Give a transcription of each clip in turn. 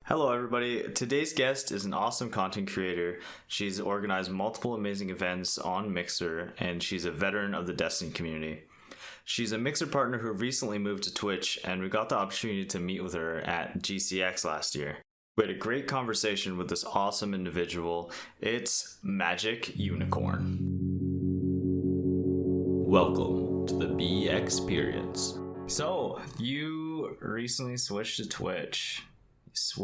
Hello, everybody. Today's guest is an awesome content creator. She's organized multiple amazing events on Mixer, and she's a veteran of the Destiny community. She's a Mixer partner who recently moved to Twitch, and we got the opportunity to meet with her at GCX last year. We had a great conversation with this awesome individual. It's MagickUnicorn. Welcome to the BxPerience. So, you recently switched to Twitch. It's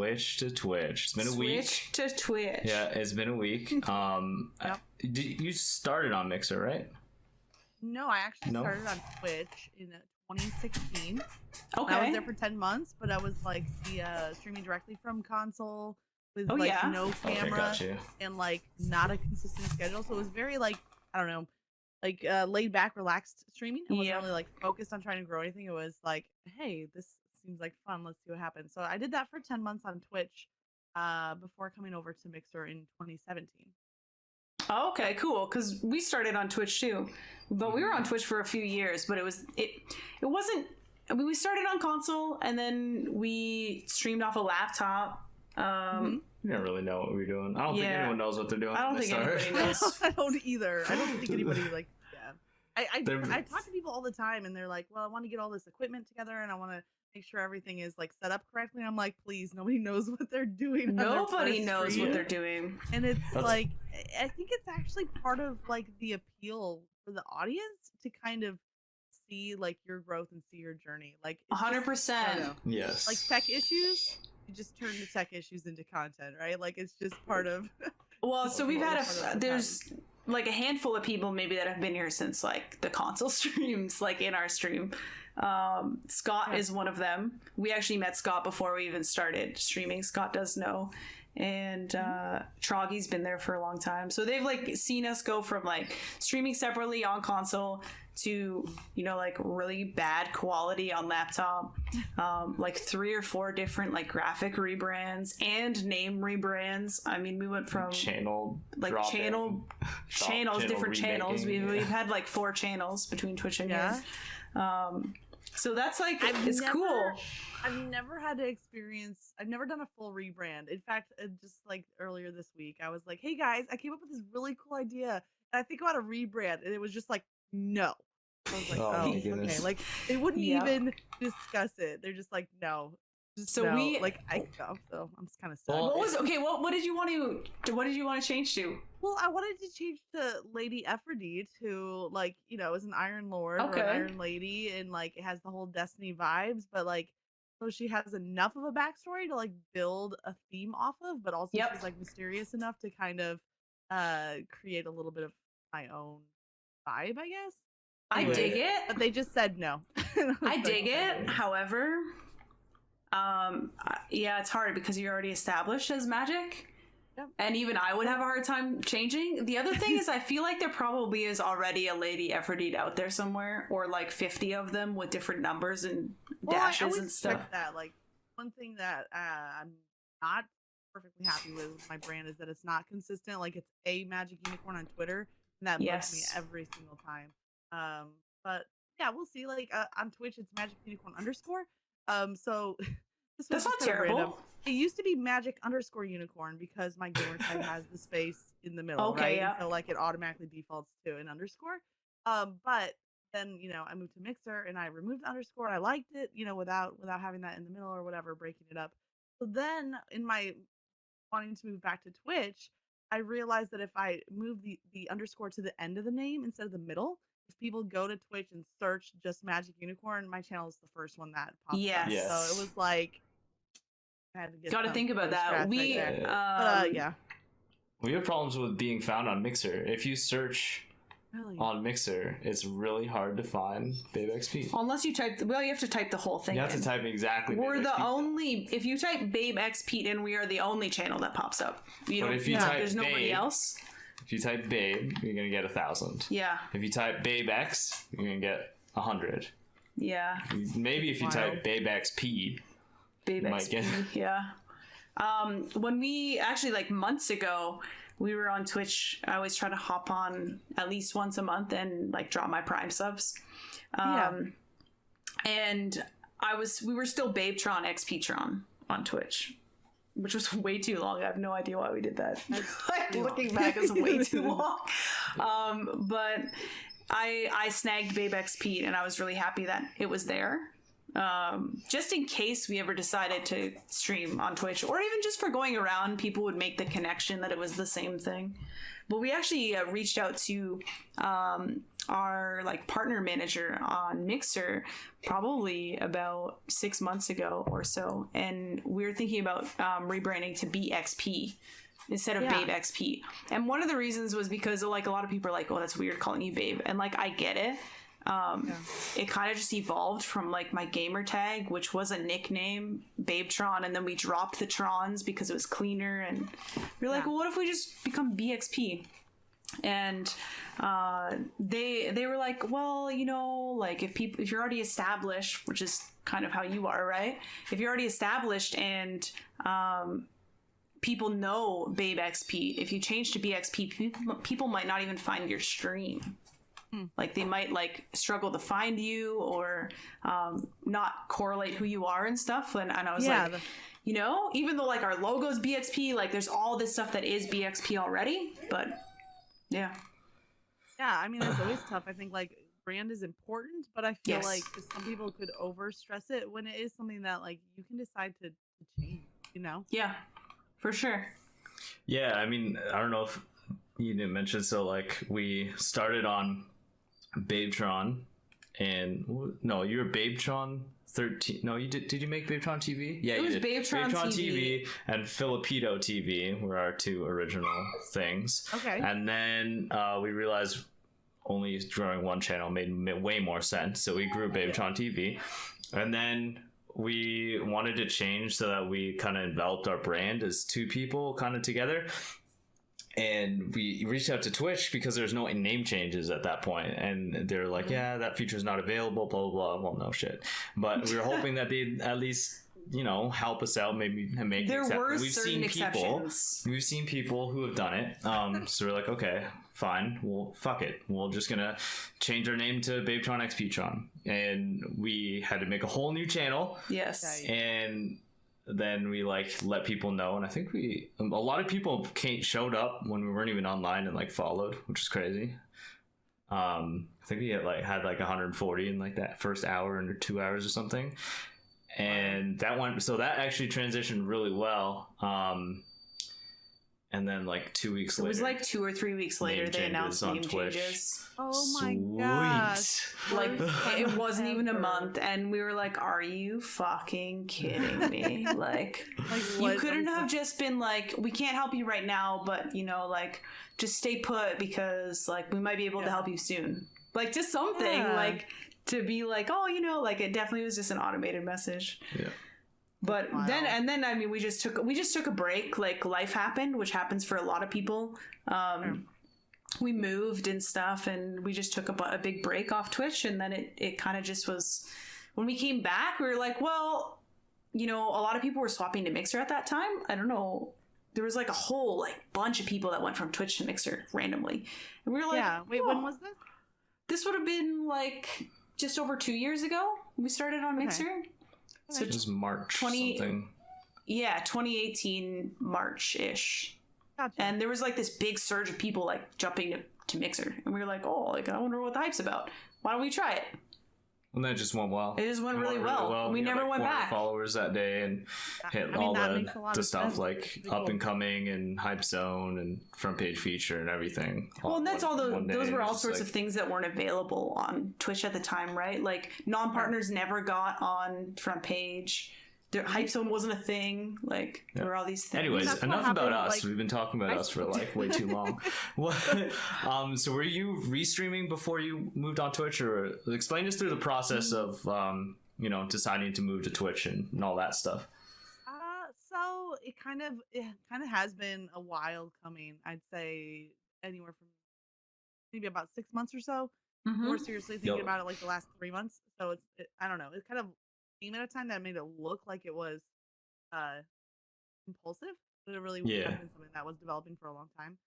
been a week. Switch to Twitch. Yeah, it's been a week. Yep. You started on Mixer, right? No, I actually started on Twitch in 2016. Okay. I was there for 10 months, but I was like streaming directly from console with no camera and like not a consistent schedule. So it was very like, I don't know, like laid back, relaxed streaming. I wasn't really like focused on trying to grow anything. It was like, hey, this seems like fun. Let's see what happens. So I did that for 10 months on Twitch before coming over to Mixer in 2017. Oh, okay, cool. Because we started on Twitch too, but we were on Twitch for a few years. But it wasn't. I mean, we started on console and then we streamed off a laptop. You don't really know what we're doing. I don't think anyone knows what they're doing. I don't think anybody knows. I don't either. I don't think anybody like. Yeah. I talk to people all the time and they're like, well, I want to get all this equipment together and I want to make sure everything is like set up correctly. And I'm like, please, nobody knows what they're doing. Nobody knows what they're doing. And it's like, I think it's actually part of like the appeal for the audience to kind of see like your growth and see your journey. Like 100%. Yes. Like tech issues, you just turn the tech issues into content, right? Like it's just part of. Well, so we've had there's like a handful of people maybe that have been here since like the console streams, like in our stream. Scott is one of them. We actually met Scott before we even started streaming. Scott does know. And Troggy's been there for a long time. So they've like seen us go from like streaming separately on console to, you know, like really bad quality on laptop, like 3 or 4 different like graphic rebrands and name rebrands. I mean, we went from channels, different channels. We've had like 4 channels between Twitch and here. So that's like, it's cool. I've never had to experience, I've never done a full rebrand. In fact, just like earlier this week, I was like, hey guys, I came up with this really cool idea. And I think about a rebrand. And it was just like, no. I was like, oh my goodness. Okay. Like, they wouldn't even discuss it. They're just like, no. So no. So I'm just kind of sad. What did you want to change to? Well, I wanted to change to Lady Aphrodite, who like, you know, is an Iron Lord or an Iron Lady, and like it has the whole Destiny vibes, but like so she has enough of a backstory to like build a theme off of, but also she's like mysterious enough to kind of create a little bit of my own vibe, I guess. Anyway, I dig it. But they just said no. I dig it. However, it's hard because you're already established as Magick. Yep. And even I would have a hard time changing. The other thing is I feel like there probably is already a Lady Aphrodite out there somewhere, or like 50 of them with different numbers and dashes and stuff. That. Like, one thing that I'm not perfectly happy with my brand is that it's not consistent. Like, it's a MagickUnicorn on Twitter, and that bugs me every single time. But yeah, we'll see. Like on Twitch, it's MagickUnicorn_. So this was that's not terrible. Random. It used to be Magick_Unicorn because my gamer tag has the space in the middle, right? Yeah. So like it automatically defaults to an underscore. But then, you know, I moved to Mixer and I removed the underscore. I liked it, you know, without having that in the middle or whatever, breaking it up. So then in my wanting to move back to Twitch, I realized that if I move the underscore to the end of the name instead of the middle, if people go to Twitch and search just MagickUnicorn, my channel is the first one that pops up. Yes. So it was like, I had to gotta think about that. We have problems with being found on Mixer. If you search on Mixer, it's really hard to find BxP. Unless you type, you have to type the whole thing. You have to type exactly. We're the only. If you type BxP in, we are the only channel that pops up. There's nobody else. If you type Babe, you're gonna get 1,000. Yeah. If you type BabeX, you're gonna get 100. Yeah. Maybe if you type BabeXP. Yeah. When we actually, like months ago, we were on Twitch. I always try to hop on at least once a month and like draw my Prime subs. And we were still Babetron XPtron on Twitch. which was way too long. I have no idea why we did that. Like, looking back, it's way too long. But I snagged BxPerience, and I was really happy that it was there. Just in case we ever decided to stream on Twitch, or even just for going around, people would make the connection that it was the same thing. But we actually reached out to our like partner manager on Mixer probably about 6 months ago or so, and we were thinking about rebranding to BxP instead of BabeXP. And one of the reasons was because like a lot of people are like, oh, that's weird calling you Babe, and like I get it. It kind of just evolved from like my gamer tag, which was a nickname, Babetron, and then we dropped the Trons because it was cleaner, and we were like, well, what if we just become BxP? And they were like, well, you know, like if you're already established, which is kind of how you are, right? If you're already established and people know BabeXP, if you change to BxP, people might not even find your stream. Like they might like struggle to find you, or not correlate who you are and stuff. And I was like, you know, even though like our logo's BxP, like there's all this stuff that is BxP already, but yeah. I mean, it's always tough. I think like brand is important, but I feel like some people could over stress it when it is something that like you can decide to change, you know? Yeah, for sure. Yeah, I mean, I don't know if you didn't mention, so like we started on Babetron, and no, you were Babetron 13. No, you did you make Babetron TV? Yeah, it was you did. Babetron TV and Filipino TV were our two original things. Okay. And then we realized only growing one channel made way more sense, so we grew Babetron TV. And then we wanted to change so that we kind of enveloped our brand as two people kind of together. And we reached out to Twitch because there's no name changes at that point, and they're like, yeah, that feature is not available, blah blah blah. Well, no shit, but we were hoping that they'd at least, you know, help us out, maybe make there an were we've certain exceptions. We've seen people who have done it, so we're like, okay, fine, well, fuck it, we're just gonna change our name to Babetron XPtron, and we had to make a whole new channel. And then we like let people know, and I think a lot of people showed up when we weren't even online and like followed, which is crazy. I think we had like 140 in like that first hour and 2 hours or something, and that actually transitioned really well. And then like 2 weeks later, it was like 2 or 3 weeks later, they announced name changes. Oh my gosh. Like it wasn't even a month, and we were like, are you fucking kidding me? Like you couldn't have just been like, we can't help you right now, but you know, like just stay put because like we might be able to help you soon. Like just something like to be like, oh, you know, like it definitely was just an automated message. Yeah. But then I mean we just took a break. Like life happened, which happens for a lot of people. We moved and stuff, and we just took a big break off Twitch, and then it kind of just was, when we came back, we were like, well, you know, a lot of people were swapping to Mixer at that time. I don't know, there was like a whole like bunch of people that went from Twitch to Mixer randomly, and we were like, wait, when was this? This would have been like just over 2 years ago. We started on Mixer. So it was March something. Yeah, 2018 March-ish. Gotcha. And there was like this big surge of people like jumping to Mixer, and we were like, oh, like I wonder what the hype's about. Why don't we try it? And that just went well. It just went really well. We never went back. Followers that day, and hit all the stuff like Up and Coming and Hype Zone and Front Page Feature and everything. Well, and that's those were all sorts of things that weren't available on Twitch at the time, right? Like non-partners never got on Front Page. Hype Zone wasn't a thing. Like there were all these things. Anyways, enough about us. We've been talking about us for like way too long. So were you restreaming before you moved on Twitch, or explain us through the process of you know, deciding to move to Twitch and all that stuff? So it kind of has been a while coming. I'd say anywhere from maybe about 6 months or so. More seriously thinking about it like the last 3 months. So I don't know. It kind of came at a time that made it look like it was impulsive, but it really had been something that was developing for a long time.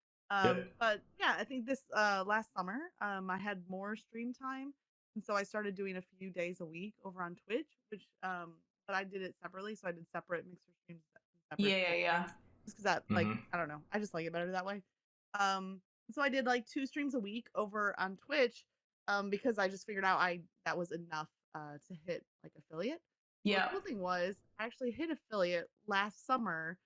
But yeah, I think this last summer I had more stream time, and so I started doing a few days a week over on Twitch, which but I did it separately, so I did separate Mixer streams Yeah. Just because that, like, I don't know, I just like it better that way. So I did like 2 streams a week over on Twitch, because I just figured out that was enough to hit like affiliate. Yeah. The cool thing was I actually hit affiliate last summer,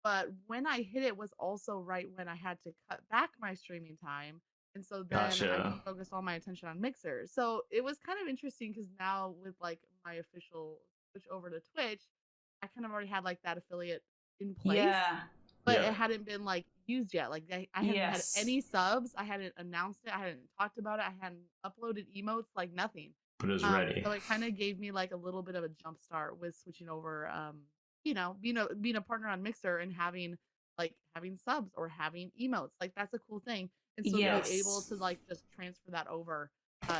but when I hit it was also right when I had to cut back my streaming time. And so then I could focus all my attention on Mixer. So it was kind of interesting because now with like my official switch over to Twitch, I kind of already had like that affiliate in place. Yeah. But it hadn't been like used yet. Like I hadn't had any subs. I hadn't announced it. I hadn't talked about it. I hadn't uploaded emotes, like nothing. But it was ready. So it kind of gave me like a little bit of a jump start with switching over, you know, being a partner on Mixer and having subs or having emotes. Like that's a cool thing. And so to be able to like just transfer that over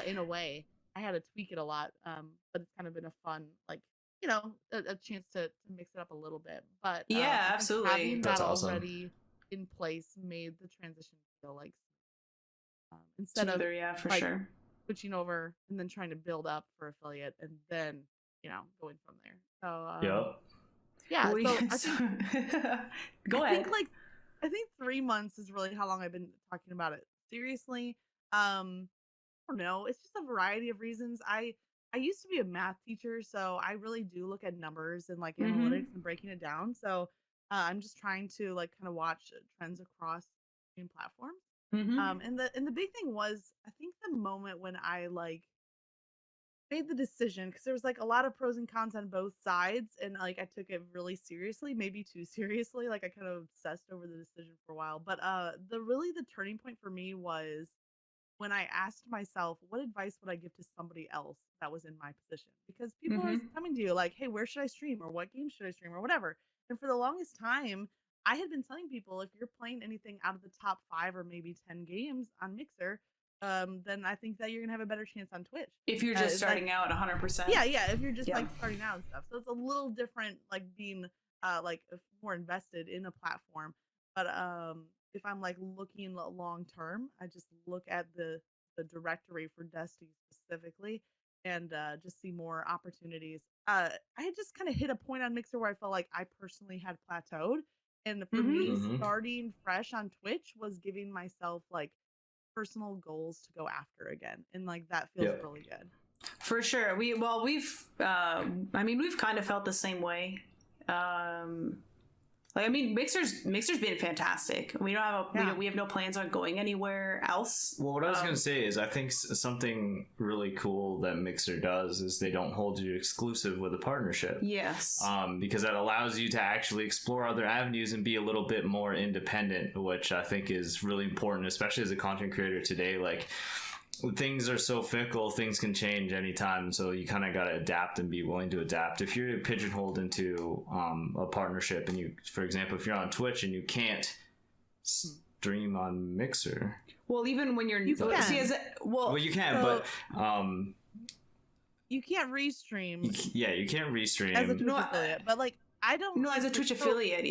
in a way, I had to tweak it a lot. But it's kind of been a fun, like, you know, a chance to mix it up a little bit. But absolutely, having that's that awesome. Already in place made the transition feel like instead smoother, of for like, sure, switching over and then trying to build up for affiliate and then, you know, going from there. So so I think I think 3 months is really how long I've been talking about it seriously. I don't know, it's just a variety of reasons. I used to be a math teacher, so I really do look at numbers and like analytics and breaking it down. So I'm just trying to like kind of watch trends across streaming platforms. And the big thing was, I think the moment when I like made the decision, because there was like a lot of pros and cons on both sides, and like I took it really seriously, maybe too seriously. Like I kind of obsessed over the decision for a while. But the turning point for me was when I asked myself, what advice would I give to somebody else that was in my position? Because people are coming to you like, hey, where should I stream, or what game should I stream, or whatever. And for the longest time, I had been telling people, if you're playing anything out of the top 5 or maybe 10 games on Mixer, then I think that you're gonna have a better chance on Twitch. If you're just starting out 100%. Yeah, if you're just like starting out and stuff. So it's a little different, like being like more invested in a platform. But if I'm like looking long term, I just look at the directory for Destiny specifically and just see more opportunities. I had just kind of hit a point on Mixer where I felt like I personally had plateaued. And for me, starting fresh on Twitch was giving myself like personal goals to go after again, and like that feels really good. For sure. We've kind of felt the same way. Mixer's been fantastic. We don't have we have no plans on going anywhere else. Well, what I was going to say is I think something really cool that Mixer does is they don't hold you exclusive with a partnership. Yes. Because that allows you to actually explore other avenues and be a little bit more independent, which I think is really important, especially as a content creator today. Like, things are so fickle, things can change anytime, so you kind of got to adapt and be willing to adapt. If you're pigeonholed into a partnership, and you, for example, if you're on Twitch and you can't stream on Mixer, well, even when you can, but you can't restream. You can't restream as a Twitch affiliate, but like I don't know as a Twitch affiliate,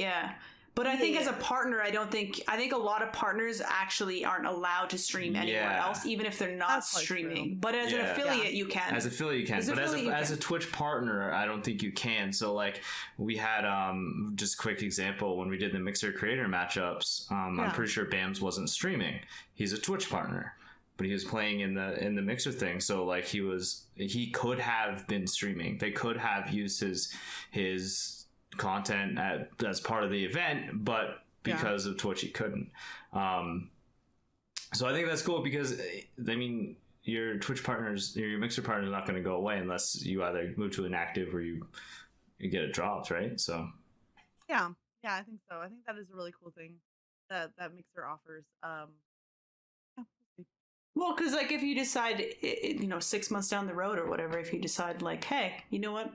But I think as a partner, I think a lot of partners actually aren't allowed to stream anywhere else, even if they're not streaming. But as an affiliate, you can. As an affiliate, you can. But as a Twitch partner, I don't think you can. So like we had just a quick example when we did the Mixer creator matchups. I'm pretty sure Bams wasn't streaming. He's a Twitch partner, but he was playing in the Mixer thing. So like he could have been streaming. They could have used his content as part of the event, but because of Twitch he couldn't. So I think that's cool because I mean your Twitch partners, your Mixer partners are not going to go away unless you either move to inactive or you get it dropped, right? So yeah, I think so. I think that is a really cool thing that Mixer offers. Well, because like if you decide 6 months down the road or whatever, if you decide like, hey, you know what,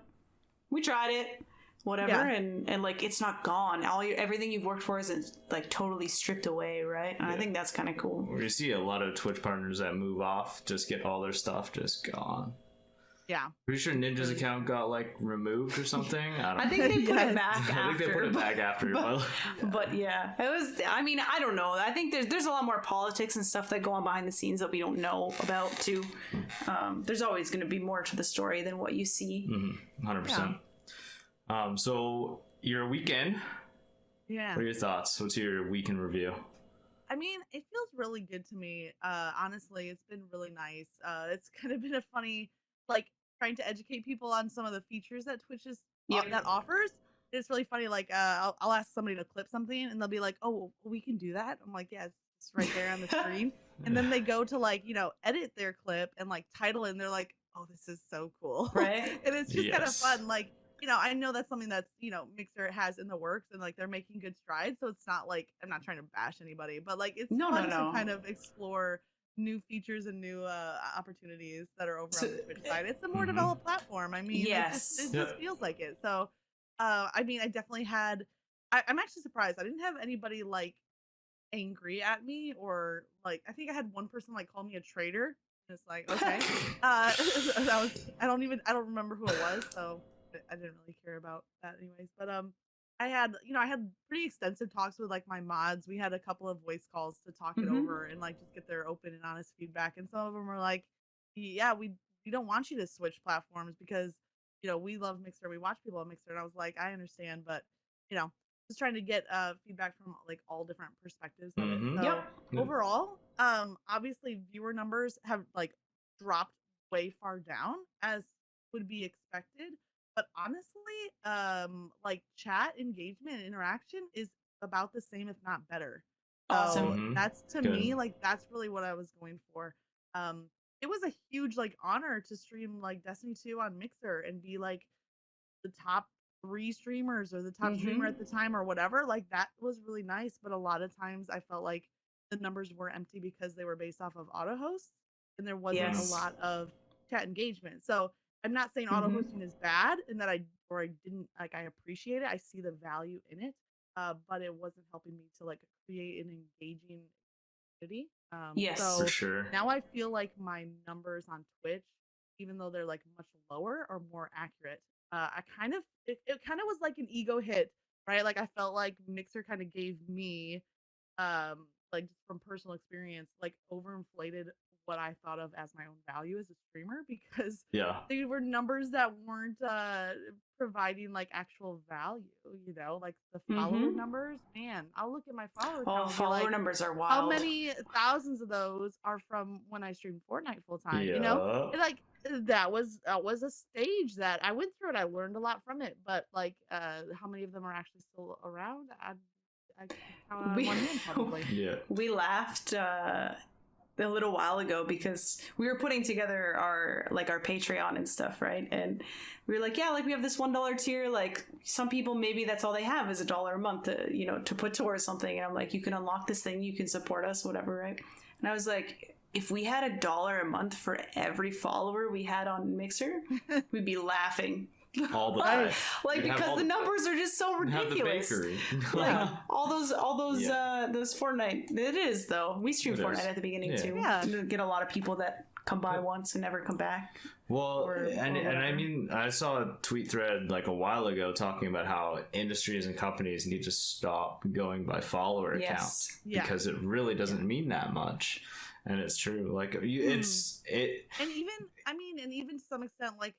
we tried it, whatever, and like it's not gone, everything you've worked for isn't like totally stripped away, right? And I think that's kind of cool. We see a lot of Twitch partners that move off, just get all their stuff just gone. Pretty sure Ninja's account got like removed or something. I think they put it back after. I think they put it back after. But yeah, it was. I mean, I don't know. I think there's a lot more politics and stuff that go on behind the scenes that we don't know about too. There's always going to be more to the story than what you see. 100%. So your weekend, Yeah. What are your thoughts? What's your week in review? I mean, it feels really good to me. Honestly, it's been really nice. It's kind of been a funny, like, trying to educate people on some of the features that Twitch is that offers. It's really funny. Like, I'll ask somebody to clip something, and they'll be like, "Oh, we can do that." I'm like, "Yeah, it's right there on the screen." And then they go to, like, edit their clip and like title it, and they're like, "Oh, this is so cool." Right. And it's just kind of fun. Like, I know that's something that's, Mixer has in the works, and like they're making good strides. So it's not like, I'm not trying to bash anybody, but like it's fun to kind of explore new features and new opportunities that are over on the Twitch side. It's a more developed platform. I mean, it just feels like it. So, I mean, I definitely had, I'm actually surprised. I didn't have anybody like angry at me, or like, I think I had one person like call me a traitor. And it's like, okay. I don't remember who it was. So I didn't really care about that anyways. But I had pretty extensive talks with like my mods. We had a couple of voice calls to talk it over and like just get their open and honest feedback. And some of them were like, yeah, we don't want you to switch platforms because we love Mixer. We watch people on Mixer. And I was like, I understand, but just trying to get feedback from like all different perspectives of it. So overall, obviously viewer numbers have like dropped way far down as would be expected. But honestly, like chat engagement and interaction is about the same, if not better. Awesome. So that's to me, like that's really what I was going for. It was a huge like honor to stream like Destiny 2 on Mixer and be like the top 3 streamers or the top streamer at the time or whatever. Like that was really nice. But a lot of times I felt like the numbers were empty because they were based off of auto hosts and there wasn't a lot of chat engagement. So I'm not saying auto hosting is bad and that I didn't like, I appreciate it. I see the value in it. But it wasn't helping me to like create an engaging community. So for sure. Now I feel like my numbers on Twitch, even though they're like much lower, are more accurate. It kind of was like an ego hit, right? Like I felt like Mixer kind of gave me, like just from personal experience, like overinflated what I thought of as my own value as a streamer because they were numbers that weren't providing like actual value, like the follower numbers. Man, I'll look at my follower count. Follower numbers are wild. How many thousands of those are from when I streamed Fortnite full time? And, like that was a stage that I went through and I learned a lot from it. But like, how many of them are actually still around? I count on one hand probably. We laughed a little while ago because we were putting together our Patreon and stuff, right? And we were like, yeah, like we have this $1 tier. Like some people, maybe that's all they have is $1 a month to put towards something. And I'm like, you can unlock this thing, you can support us, whatever, right? And I was like, if we had $1 a month for every follower we had on Mixer, we'd be laughing all the time. Like because the numbers are just so ridiculous. Have the bakery. Like all those Fortnite. It is though. We stream Fortnite at the beginning too. Yeah. You get a lot of people that come by once and never come back. Well, and I mean, I saw a tweet thread like a while ago talking about how industries and companies need to stop going by follower counts because it really doesn't mean that much. And it's true. Like and even to some extent, like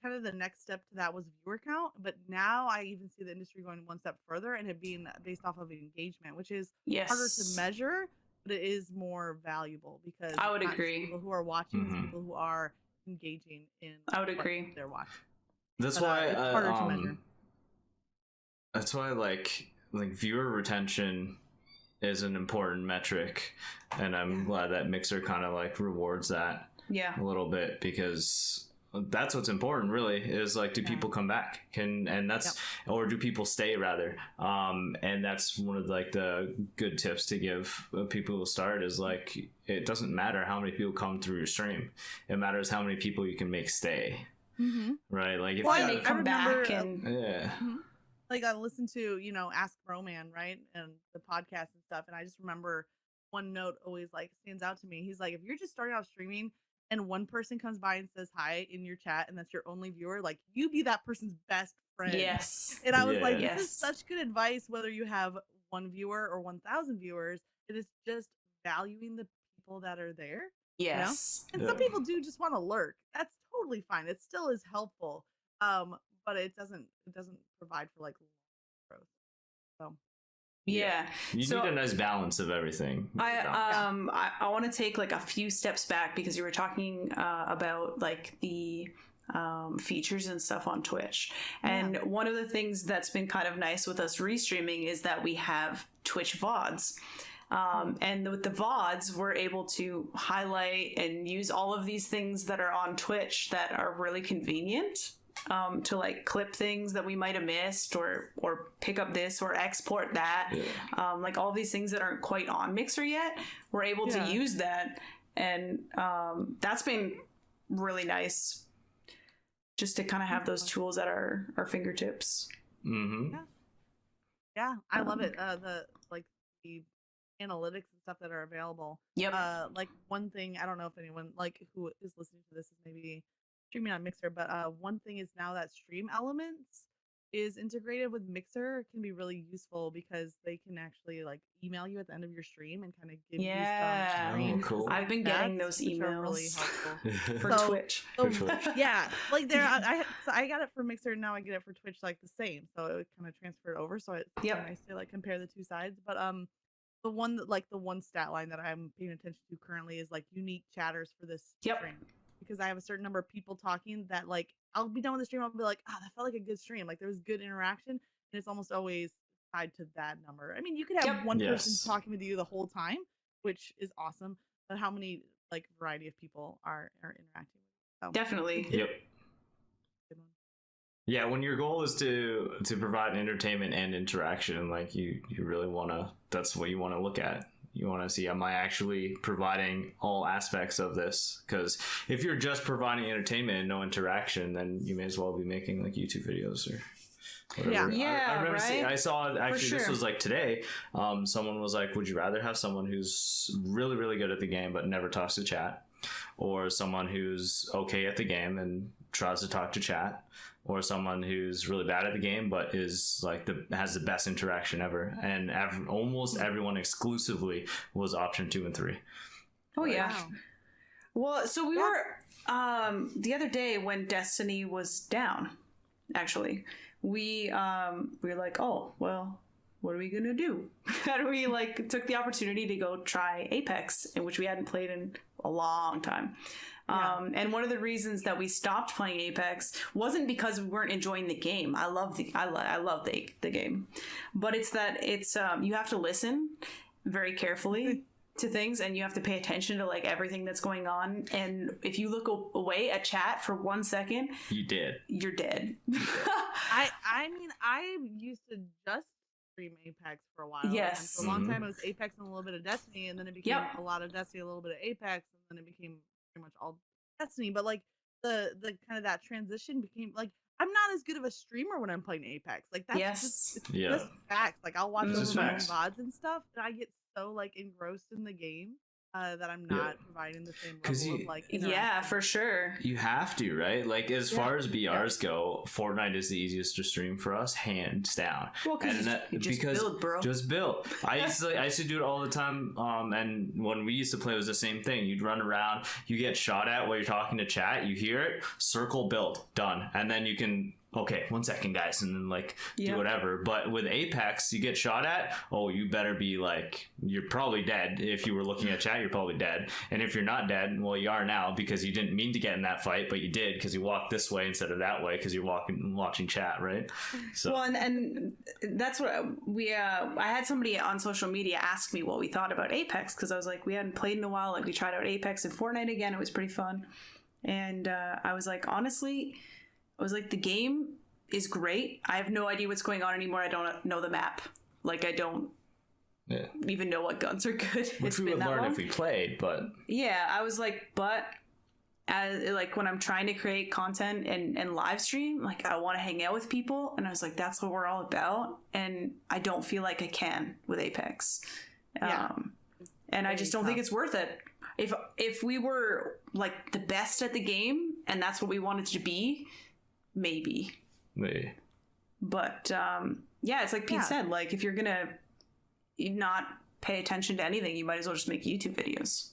kind of the next step to that was viewer count, but now I even see the industry going one step further and it being based off of engagement, which is harder to measure, but it is more valuable because I would agree. People who are watching, it's people who are engaging in. I would agree. They're watching. That's why it's harder to measure. That's why like viewer retention is an important metric, and I'm glad that Mixer kind of like rewards that a little bit because that's what's important really is like do people come back or do people stay rather, and that's one of like the good tips to give people who start is like it doesn't matter how many people come through your stream, it matters how many people you can make stay. Right, like if they come back and like I listened to Ask Roman, right, and the podcast and stuff, and I just remember one note always like stands out to me. He's like, if you're just starting out streaming and one person comes by and says hi in your chat and that's your only viewer, like you be that person's best friend. Yes. And I was like, this is such good advice, whether you have 1 viewer or 1,000 viewers. It is just valuing the people that are there. Yes. And some people do just want to lurk. That's totally fine. It still is helpful. But it doesn't provide for like growth. So Yeah. You need a nice balance of everything. I want to take like a few steps back because you were talking about like the features and stuff on Twitch. And one of the things that's been kind of nice with us restreaming is that we have Twitch VODs. And with the VODs, we're able to highlight and use all of these things that are on Twitch that are really convenient. To like clip things that we might have missed or pick up this or export that. Like all these things that aren't quite on Mixer yet, we're able to use that. And that's been really nice just to kind of have those tools at our fingertips. Mm-hmm. Yeah, I love it. The analytics and stuff that are available. Yep. Like one thing, I don't know if anyone like who is listening to this is maybe streaming on Mixer, but one thing is now that Stream Elements is integrated with Mixer can be really useful because they can actually like email you at the end of your stream and kind of give you some stream. Cool. I've been getting those emails really helpful for Twitch. Yeah, like there, I got it for Mixer and now I get it for Twitch like the same, so it kind of transferred over. So it's nice to like compare the two sides. But the one stat line that I'm paying attention to currently is like unique chatters for this stream. Because I have a certain number of people talking that like I'll be done with the stream, I'll be like, that felt like a good stream, like there was good interaction, and it's almost always tied to that number. I mean, you could have one person talking with you the whole time, which is awesome, but how many like variety of people are interacting with? So, definitely. Good one. Yeah, when your goal is to provide entertainment and interaction, like you really want to, that's what you want to look at. You want to see, am I actually providing all aspects of this? Because if you're just providing entertainment and no interaction, then you may as well be making like YouTube videos or whatever. I remember I saw actually this was like today. Someone was like, would you rather have someone who's really, really good at the game but never talks to chat, or someone who's okay at the game and tries to talk to chat, or someone who's really bad at the game but is like has the best interaction ever? And almost everyone exclusively was option 2 and 3. Oh yeah. Well, so we were the other day when Destiny was down, actually, we were like, oh well, what are we gonna do? And we like took the opportunity to go try Apex, in which we hadn't played in a long time. And one of the reasons that we stopped playing Apex wasn't because we weren't enjoying the game. I love the game, but it's that you have to listen very carefully to things, and you have to pay attention to like everything that's going on. And if you look away at chat for 1 second, you're dead. I mean, I used to just stream Apex for a while. Yes. And for a long time it was Apex and a little bit of Destiny, and then it became a lot of Destiny, a little bit of Apex, and then it became pretty much all Destiny. But like the kind of that transition became like, I'm not as good of a streamer when I'm playing Apex. Like that's just facts. Like I'll watch those VODs and stuff, and I get so like engrossed in the game that I'm not providing the same level of like interaction. For sure. You have to, right? Like as far as BRs go, Fortnite is the easiest to stream for us, hands down. Well, just build, bro. Just build. I used to do it all the time. And when we used to play, it was the same thing. You'd run around, you get shot at while you're talking to chat, you hear it, circle, build, done, and then you can. Okay, 1 second, guys, and then like do whatever. But with Apex, you get shot at. Oh, you better be like, you're probably dead. If you were looking at chat, you're probably dead. And if you're not dead, well, you are now because you didn't mean to get in that fight, but you did because you walked this way instead of that way because you're watching chat, right? So well, and that's what I had somebody on social media ask me what we thought about Apex, because I was like, we hadn't played in a while. Like we tried out Apex and Fortnite again. It was pretty fun, and I was like, honestly. I was like, the game is great. I have no idea what's going on anymore. I don't know the map. Like, I don't even know what guns are good. Which we would learn if we played, but... Yeah, I was like, but... like, when I'm trying to create content and live stream, like, I want to hang out with people. And I was like, that's what we're all about. And I don't feel like I can with Apex. And I just don't think it's worth it. If we were, like, the best at the game, and that's what we wanted to be... Maybe. But it's like Pete said, like if you're gonna not pay attention to anything, you might as well just make YouTube videos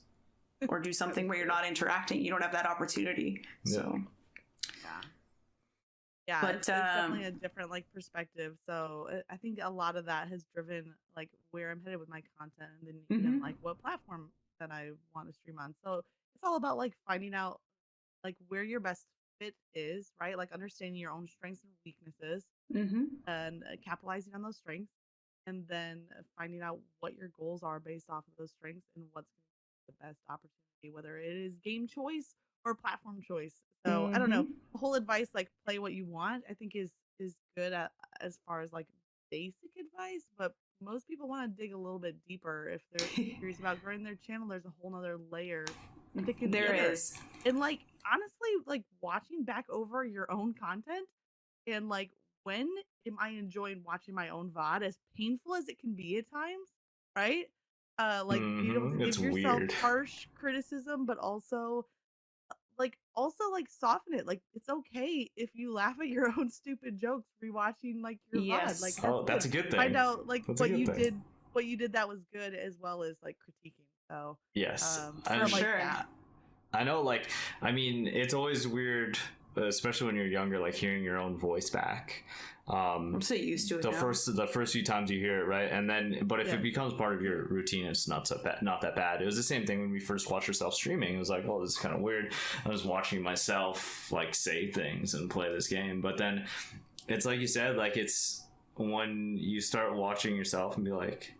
or do something where you're not interacting. You don't have that opportunity. So Yeah, But it's definitely a different like perspective. So I think a lot of that has driven like where I'm headed with my content, and then even like what platform that I want to stream on. So it's all about like finding out like where your best fit is, right? Like understanding your own strengths and weaknesses, and capitalizing on those strengths, and then finding out what your goals are based off of those strengths and what's going to be the best opportunity, whether it is game choice or platform choice. So I don't know. The whole advice like play what you want, I think is good at, as far as like basic advice, but most people want to dig a little bit deeper if they're curious about growing their channel. There's a whole nother layer to consider. There is. And like honestly, like watching back over your own content and like when am I enjoying watching my own VOD, as painful as it can be at times, right? Like being able to give yourself harsh criticism, but also like soften it. Like it's okay if you laugh at your own stupid jokes rewatching like your VOD. Like that's a good thing. Find out like what you did that was good, as well as like critiquing. So yes, I'm sure. I know, like, I mean, it's always weird, especially when you're younger, like hearing your own voice back. I'm so used to it. The first few times you hear it, right? And then, but if it becomes part of your routine, it's not that bad. It was the same thing when we first watched ourselves streaming. It was like, oh, this is kind of weird. I was watching myself like say things and play this game, but then it's like you said, like it's when you start watching yourself and be like,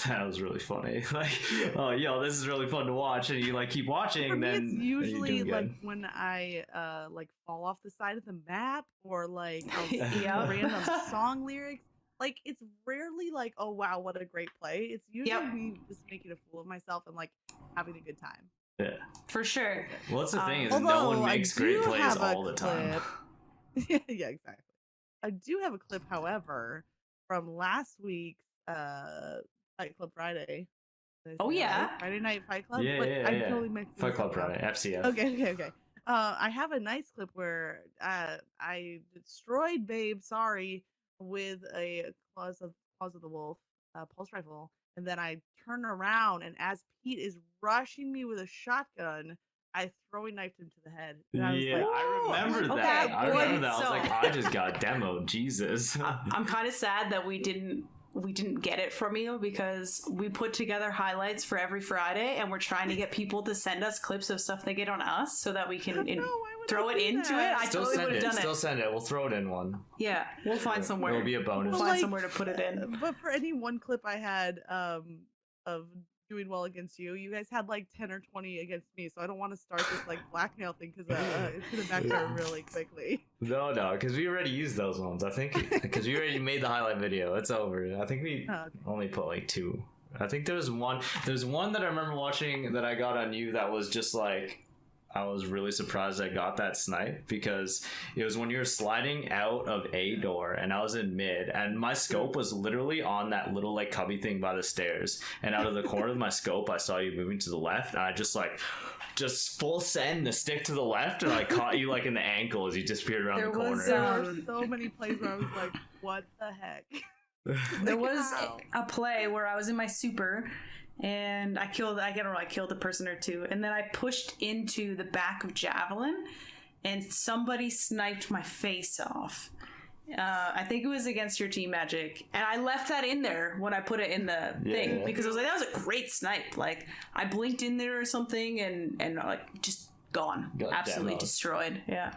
that was really funny. Like, oh, yo, this is really fun to watch, and you like keep watching. For me, then it's usually like when I like fall off the side of the map, or like random song lyrics. Like it's rarely like, oh wow, what a great play. It's usually me just making a fool of myself and like having a good time. Yeah, for sure. Well, that's the thing is no one makes great plays all the time. Yeah, exactly. I do have a clip, however, from last week's Fight Club Friday. Oh yeah, right? Friday Night Fight Club. I totally mixed Fight Club Friday, FCF. Okay. I have a nice clip where I destroyed Babe, with a claws of the wolf pulse rifle, and then I turn around, and as Pete is rushing me with a shotgun, I throwing knifed him to the head. And I was I remember that. I remember that. I was like, I just got demoed. Jesus. I'm kind of sad that we didn't get it from you, because we put together highlights for every Friday, and we're trying to get people to send us clips of stuff they get on us so that we can throw it into it. I totally would have done it. Still send it. We'll throw it in one. Yeah, we'll find somewhere. It'll be a bonus. We'll find somewhere to put it in. But for any one clip I had of doing well against you, you guys had like 10 or 20 against me, so I don't want to start this like blackmail thing, because it's gonna backfire really quickly. No, because we already used those ones, I think, because we already made the highlight video. It's over. I think we only put like 2. I think there's one that I remember watching that I got on you that was just like, I was really surprised I got that snipe, because it was when you were sliding out of a door and I was in mid, and my scope was literally on that little like cubby thing by the stairs, and out of the corner of my scope I saw you moving to the left, and I just full send the stick to the left, and I caught you like in the ankle as you disappeared around the corner. There were so many plays where I was like, what the heck? There was a play where I was in my super, and I killed a person or two, and then I pushed into the back of Javelin, and somebody sniped my face off. I think it was against your team, Magick, and I left that in there when I put it in the thing, because I was like, that was a great snipe. Like I blinked in there or something, and like just gone, absolutely destroyed. Yeah,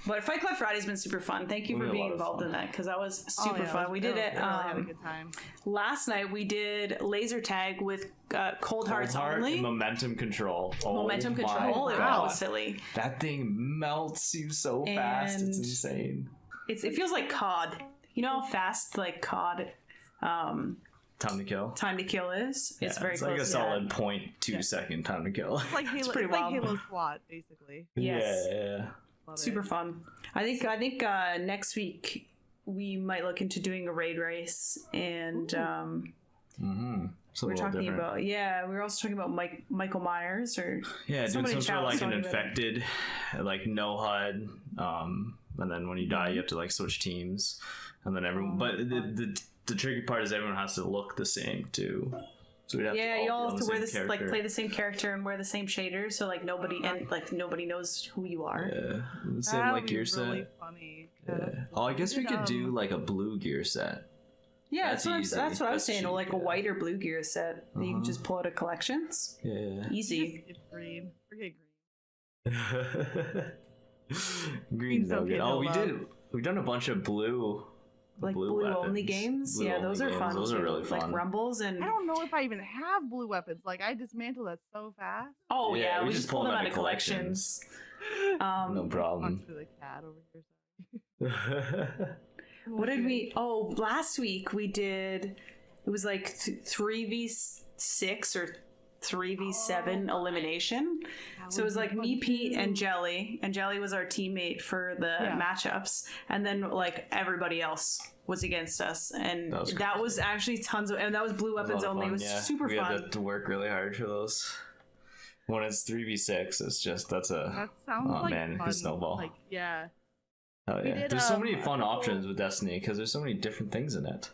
but Fight Club Friday's been super fun. Thank you for being involved in that, because that was super fun. We did it. Had a good time. Last night we did laser tag with Cold Hearts only. Momentum control. Momentum control. It was silly. That thing melts you so fast. It's insane. It feels like COD. You know how fast like COD. Time to kill is. It's very it's close. Like a solid 0.2 second time to kill. It's like Halo SWAT, basically. Yes. Yeah. Super fun. I think next week we might look into doing a raid race, and we're talking about we're also talking about Michael Myers, or doing some sort of like an infected, like no HUD, and then when you die you have to like switch teams, and then everyone. But the tricky part is everyone has to look the same too. So we'd have you all have to wear this character. like play the same character and wear the same shaders, so like nobody knows who you are. Yeah, the same That like would be gear really set. funny. Yeah. Oh, I guess we could do like a blue gear set. Yeah, that's what I was saying. cheap, Like a white or blue gear set. You can just pull out of collections. Yeah. Easy. Just skip green. Forget green. Green's no good. Oh, love. we've done a bunch of blue. Like blue only games. Blue yeah, only those are games. fun. Those are really fun. Like Rumbles and. I don't know if I even have blue weapons. Like I dismantle that so fast. Oh yeah, we just pull them out of collections. No problem. Talk to the cat over here. What did we? Oh, last week we did. It was like 3v6 or 3v7 elimination. So it was like me, Pete, and Jelly. And Jelly was our teammate for the matchups. And then like everybody else was against us. And that was actually tons of. And that was blue weapons only. It was super fun. We had to work really hard for those. When it's 3v6, it's just that sounds like man, fun. snowball. Like yeah. Oh yeah. There's so many fun options with Destiny because there's so many different things in it.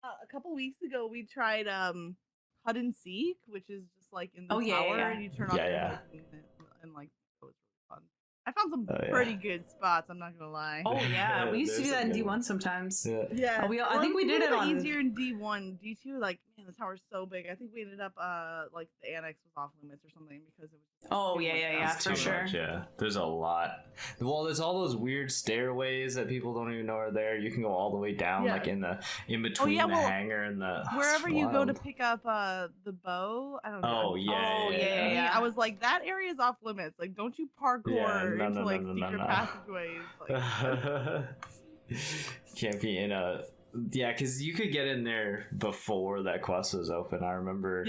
A couple weeks ago, we tried hide and seek, which is just like in the tower, and you turn off the lights and like it was really fun. I found some pretty good spots. I'm not gonna lie. Oh yeah, we used to do that in D1 sometimes. Yeah. I think we did it on easier in D1. D2, like man, the tower's so big. I think we ended up like the annex was off limits or something because it was. For sure. Yeah, there's a lot. Well, there's all those weird stairways that people don't even know are there. You can go all the way down, like in between the hangar and the wherever you go to pick up the bow. I don't know. Oh yeah. I was like, that area is off limits. Like, don't you parkour into like secret passageways? Like, can't be in a. Yeah, because you could get in there before that quest was open. I remember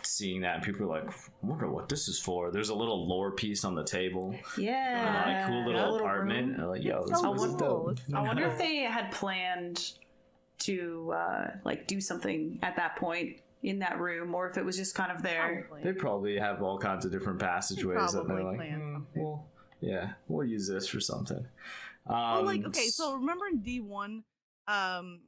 seeing that, and people were like, I wonder what this is for. There's a little lore piece on the table. Yeah. Cool little apartment. Like, yo, this is dope. I wonder if they had planned to like do something at that point in that room, or if it was just kind of there. They probably have all kinds of different passageways that they're like, we'll use this for something. Okay, so remember in D1,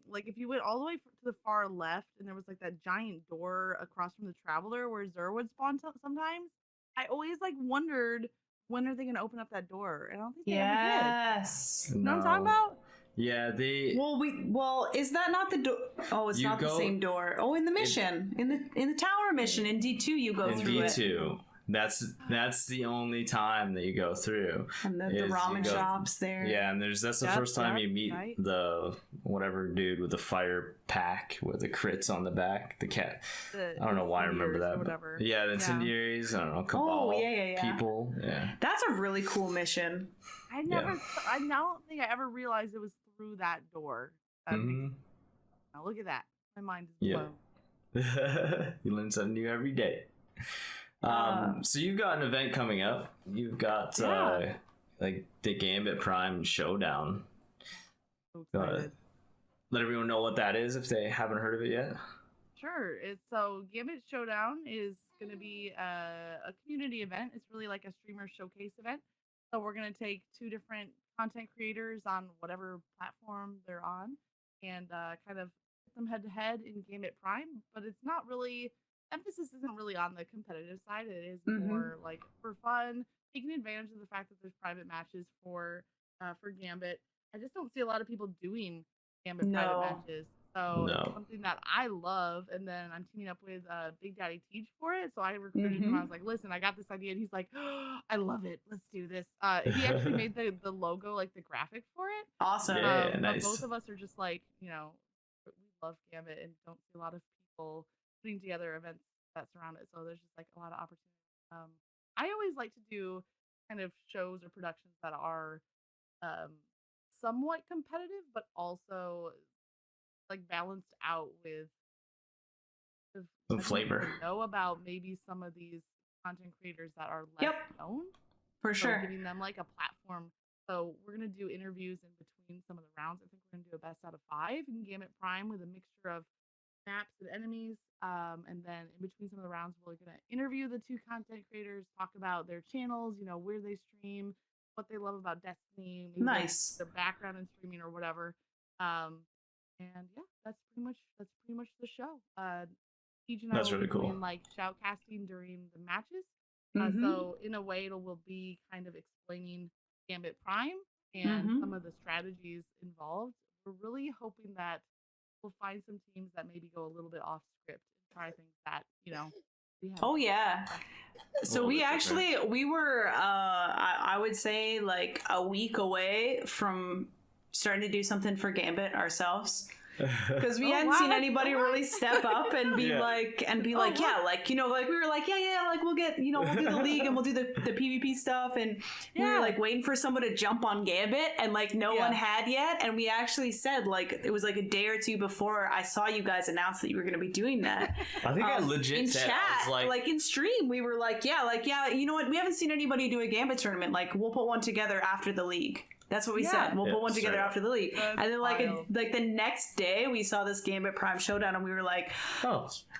like if you went all the way to the far left and there was like that giant door across from the Traveler where Zur would spawn sometimes, I always like wondered when are they gonna open up that door, and I don't think they ever did. You know what I'm talking about? Yeah, they. Well, is that not the door? Oh, it's not the same door. Oh, in the mission, in the tower mission in D2, you go through it. In D2. That's the only time that you go through. And the ramen shops there. Yeah, and that's the first time you meet the whatever dude with the fire pack with the crits on the back. The cat. I don't know why I remember that. Whatever. The incendiaries. I don't know. Cabal people. Yeah. That's a really cool mission. I don't think I ever realized it was through that door. Now look at that. My mind is blown. You learn something new every day. So you've got an event coming up. You've got like the Gambit Prime Showdown. So excited. Let everyone know what that is if they haven't heard of it yet. Sure. So Gambit Showdown is going to be a community event. It's really like a streamer showcase event. So we're going to take two different content creators on whatever platform they're on and kind of put them head to head in Gambit Prime. But it's not really. Emphasis isn't really on the competitive side. It is more like for fun, taking advantage of the fact that there's private matches for Gambit. I just don't see a lot of people doing Gambit private matches. So it's something that I love. And then I'm teaming up with Big Daddy Teach for it. So I recruited him. I was like, listen, I got this idea. And he's like, oh, I love it. Let's do this. He actually made the logo, like the graphic for it. Awesome. Yeah, nice. But both of us are just like, we love Gambit and don't see a lot of people putting together events that surround it, so there's just like a lot of opportunities. I always like to do kind of shows or productions that are somewhat competitive, but also like balanced out with some flavor. Know about maybe some of these content creators that are less known, for sure. Giving them like a platform. So we're gonna do interviews in between some of the rounds. I think we're gonna do a best out of 5 in Gambit Prime with a mixture of maps and enemies, and then in between some of the rounds we're going to interview the two content creators, talk about their channels, where they stream, what they love about Destiny, maybe their background in streaming or whatever, and that's pretty much the show. Siege and I That's will really be cool. doing like shoutcasting during the matches. Mm-hmm. So in a way, it will be kind of explaining Gambit Prime and some of the strategies involved. We're really hoping that we'll find some teams that maybe go a little bit off script and try things that, we have. Oh yeah. So we were I would say like a week away from starting to do something for Gambit ourselves. Because we hadn't seen anybody really step up and be like, we were like, like we'll get, we'll do the league and we'll do the PvP stuff, and we were like waiting for someone to jump on Gambit, and like no one had yet, and we actually said like it was like a day or two before I saw you guys announce that you were going to be doing that. I think I legit in said, chat, I was like in stream, we were like, you know what, we haven't seen anybody do a Gambit tournament. Like we'll put one together after the league. That's what we said. We'll put one together after the league. That's and then like the next day we saw this Gambit Prime Showdown and we were like,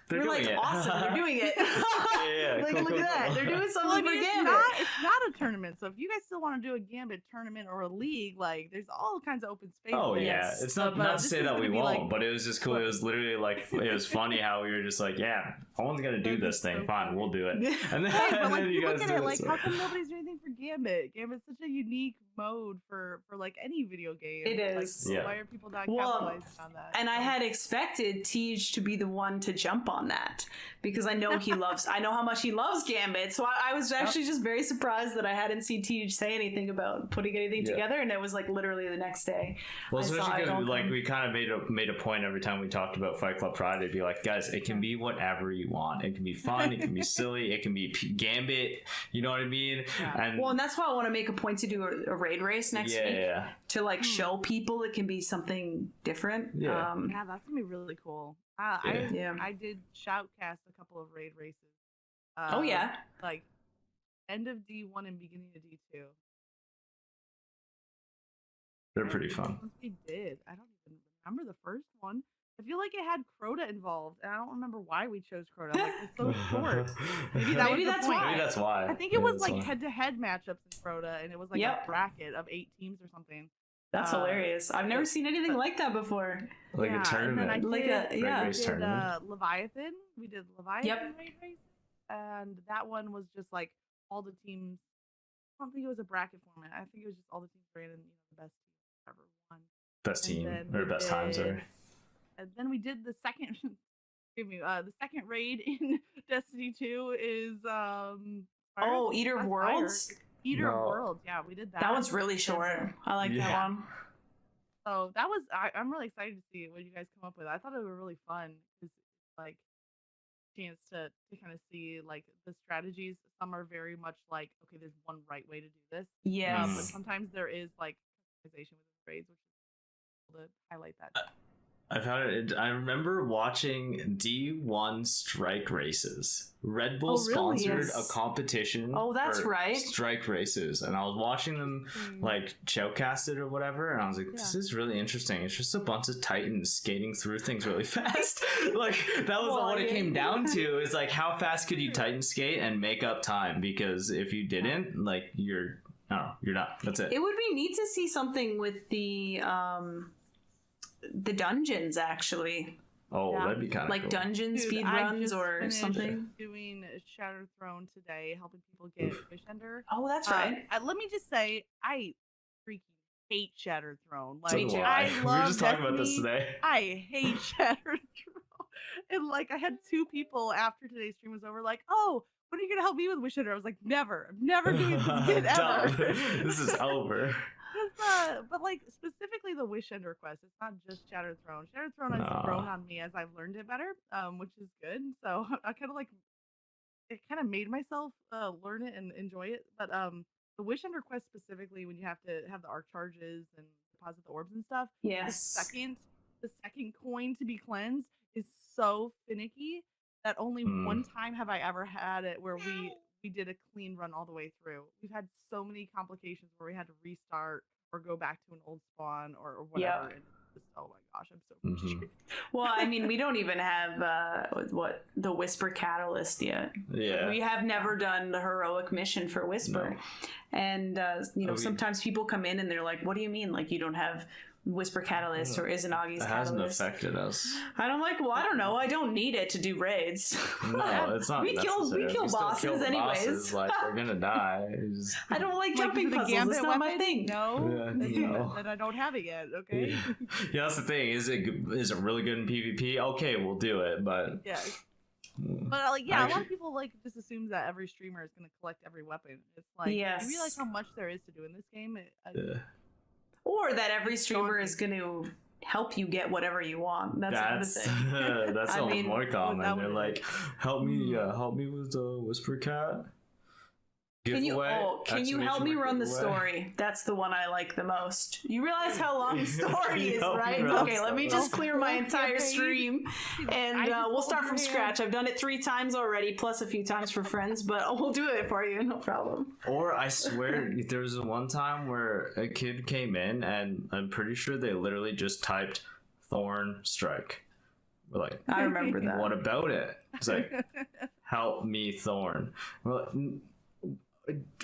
they're doing it. Awesome, they're doing it. Like, cool, look at that. They're doing something for it's Gambit. It's not a tournament. So if you guys still want to do a Gambit tournament or a league, like there's all kinds of open space. Oh yeah. It's not to say that we won't, but it was just cool. It was literally like, it was funny how we were just like, yeah, someone's gonna do this thing. Fine, we'll do it. And then, but like, you guys look at do it, it. like, how come nobody's doing anything for Gambit? Gambit's such a unique mode for like any video game. It is. Like, why are people not capitalizing on that? And I had expected Tej to be the one to jump on that because I know I know how much he loves Gambit. So I was actually just very surprised that I hadn't seen Tej say anything about putting anything together, and it was like literally the next day. Well, especially because like we kind of made a point every time we talked about Fight Club Friday to be like, guys, it can be whatever you want. It can be fun. It can be silly. It can be Gambit. You know what I mean? And that's why I want to make a point to do a raid race next week to like show people it can be something different. Yeah, that's gonna be really cool. I did shoutcast a couple of raid races. Like end of D1 and beginning of D2. They're pretty fun. We did. I don't even remember the first one. I feel like it had Crota involved, and I don't remember why we chose Crota. Like, it's so short. Maybe that's why. Maybe that's why. I think it was like head-to-head matchups in Crota, and it was like a bracket of 8 teams or something. That's hilarious. I've never seen anything like that before. Like a tournament. I did tournament. Leviathan. We did Leviathan raid race, and that one was just like all the teams. I don't think it was a bracket format. I think it was just all the teams ran, and the best team ever won. Best team or best times are. And then we did the second. Excuse me. The second raid in Destiny 2 is Eater of Worlds. Eater of Worlds. Yeah, we did that. That one's really short. I like that one. So that was. I'm really excited to see what you guys come up with. I thought it was really fun. It's like chance to kind of see like the strategies. Some are very much like, okay, there's one right way to do this. Yes. But sometimes there is like customization with the raids, which is cool to highlight that. I remember watching D1 strike races. Red Bull sponsored a competition. Oh, that's right. Strike races, and I was watching them like showcasted or whatever, and I was like, "This is really interesting." It's just a bunch of Titans skating through things really fast. Like that was what it came down to. Is like how fast could you Titan skate and make up time? Because if you didn't, like you're not. That's it. It would be neat to see something with the dungeons actually. That'd be kind of like cool. dungeon speed runs or something. Doing Shattered Throne today, helping people get Wishender. Oh, that's right. Let me just say, I freaking hate Shattered Throne. Like, me too. I love we were just talking Destiny. about this today. I hate Shattered Throne. And like, I had 2 people after today's stream was over, like, "Oh, when are you gonna help me with Wishender?" I was like, "Never. I'm never doing this again ever. This is over." But like specifically the Wishender quest, it's not just Shattered Throne. Shattered Throne has grown on me as I've learned it better, which is good. So I kind of like it. Kind of made myself learn it and enjoy it. But the Wishender quest specifically, when you have to have the arc charges and deposit the orbs and stuff. Yes. The second coin to be cleansed is so finicky that only one time have I ever had it where we did a clean run all the way through. We've had so many complications where we had to restart or go back to an old spawn or whatever. And just, oh my gosh, I'm so frustrated. Well, I mean, we don't even have the Whisper Catalyst yet. Yeah. We have never done the heroic mission for Whisper. No. And sometimes people come in and they're like, "What do you mean? Like you don't have Whisper Catalyst or Izanagi's Catalyst. It hasn't affected us. And I'm like, well, I don't know. I don't need it to do raids. No, it's not necessary. We kill bosses anyways. Bosses, like, we're gonna die. I don't like jumping puzzles. It's not my thing. No, then I don't have it yet. Okay. Yeah, that's the thing. Is it really good in PvP? Okay, we'll do it. But yeah. But like, yeah, a lot of people like just assumes that every streamer is gonna collect every weapon. It's like, you realize how much there is to do in this game. Or that every streamer is going to help you get whatever you want. That's the thing. That's a lot more common. They're like, help me with the Whisper Cat. Can you help me run the story? That's the one I like the most. You realize how long the story is, right? Okay, let me just clear my entire stream, and we'll start from scratch. I've done it 3 times already, plus a few times for friends, but we'll do it for you, no problem. Or I swear, there was one time where a kid came in, and I'm pretty sure they literally just typed Thorn Strike. We're like, I remember that. What about it? It's like, help me, Thorn.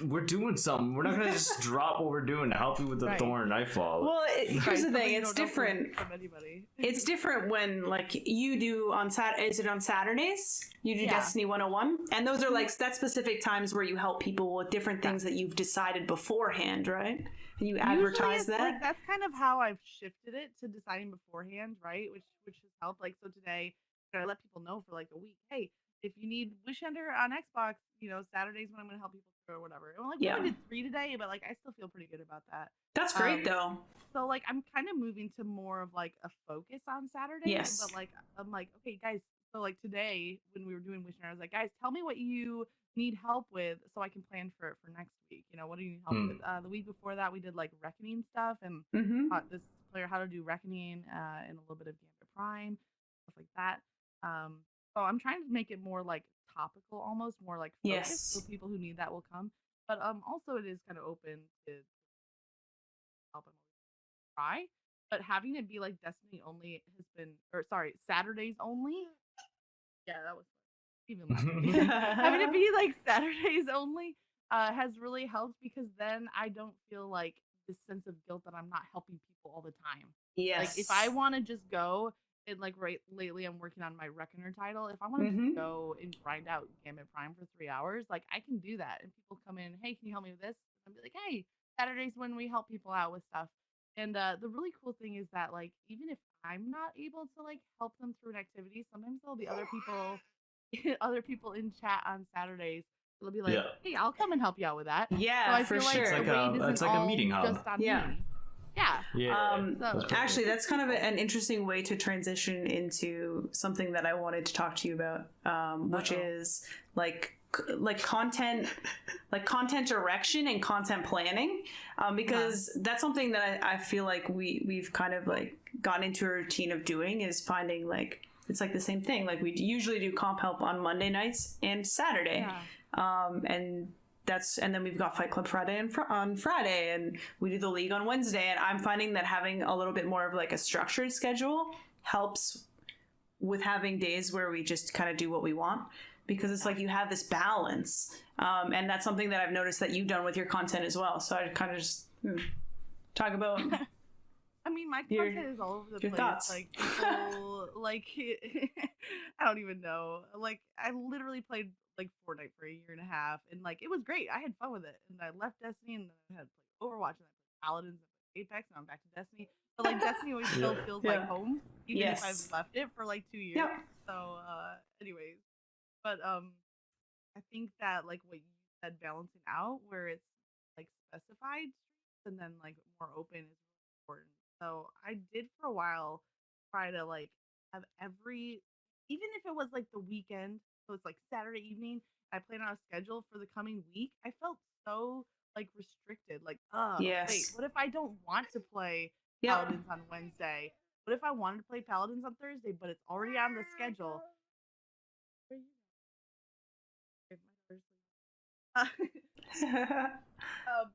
We're doing something. We're not gonna just drop what we're doing to help you with the Thorn Nightfall. Well, here's the thing. It's different. It's different when like you do on Is it on Saturdays? You do Destiny 101, and those are like that specific times where you help people with different things that you've decided beforehand, right? And you advertise that. Like, that's kind of how I've shifted it to deciding beforehand, right? Which has helped. Like, so today, I let people know for like a week. Hey, if you need Wish Ender on Xbox, Saturdays when I'm going to help people or whatever. And like, we only did 3 today, but like, I still feel pretty good about that. That's great though. So like, I'm kind of moving to more of like a focus on Saturdays. Yes. But like, I'm like, okay, guys. So like today when we were doing Wish Ender, I was like, guys, tell me what you need help with so I can plan for next week. What do you need help with? The week before that, we did like Reckoning stuff and taught this player how to do Reckoning and a little bit of Gambit Prime, stuff like that. So I'm trying to make it more like topical, almost more like focused, so people who need that will come. But also it is kind of open to help them try. But having it be like Destiny only has been, or sorry, Saturdays only. Yeah, that was even having it be like Saturdays only has really helped, because then I don't feel like this sense of guilt that I'm not helping people all the time. Yes. Like if I want to just go. And like lately I'm working on my Reckoner title. If I want to just go and grind out Gambit Prime for 3 hours, like I can do that. And people come in, hey, can you help me with this? And I'll be like, hey, Saturdays when we help people out with stuff. And the really cool thing is that like even if I'm not able to like help them through an activity, sometimes there'll be other people in chat on Saturdays. They'll be like, hey, I'll come and help you out with that. Yeah, so I for feel sure. It's like a meeting hub. Just on me. Yeah. Actually, that's kind of an interesting way to transition into something that I wanted to talk to you about, which is like content, like content direction and content planning, because that's something that I feel like we've kind of like gotten into a routine of doing, is finding like it's like the same thing. Like we usually do comp help on Monday nights and Saturday, and then we've got Fight Club Friday on Friday, and we do the League on Wednesday. And I'm finding that having a little bit more of like a structured schedule helps with having days where we just kind of do what we want, because it's like you have this balance. And that's something that I've noticed that you've done with your content as well. So I kind of just talk about. I mean, my content is all over the place. Thoughts. Like people, like I don't even know. Like I literally played like Fortnite for 1.5 years, and like it was great. I had fun with it, and I left Destiny, and then I had played Overwatch, and I played Paladins, and I played Apex, and I'm back to Destiny. But like Destiny always still feels like home, even if I've left it for like 2 years. So, anyways, but I think that like what you said, balancing out where it's like specified and then like more open is really important. So I did for a while try to like have even if it was like the weekend, so it's like Saturday evening, I plan on a schedule for the coming week. I felt so like restricted. Like, wait, what if I don't want to play Paladins on Wednesday? What if I wanted to play Paladins on Thursday, but it's already on the schedule?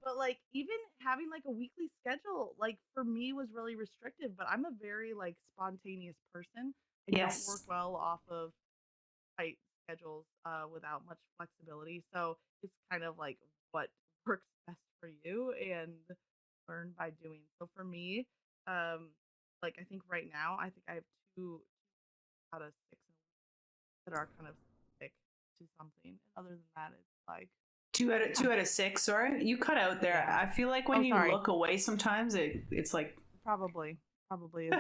But like even having like a weekly schedule, like for me was really restrictive. But I'm a very like spontaneous person. I don't work well off of tight schedules without much flexibility. So it's kind of like what works best for you and learn by doing. So for me, Like I think right now, I think I have 2 out of 6 that are kind of stick to something. Other than that, it's like 2 out of 6. Sorry, you cut out there. Yeah. I feel like when you sorry. look away, sometimes it's like Probably is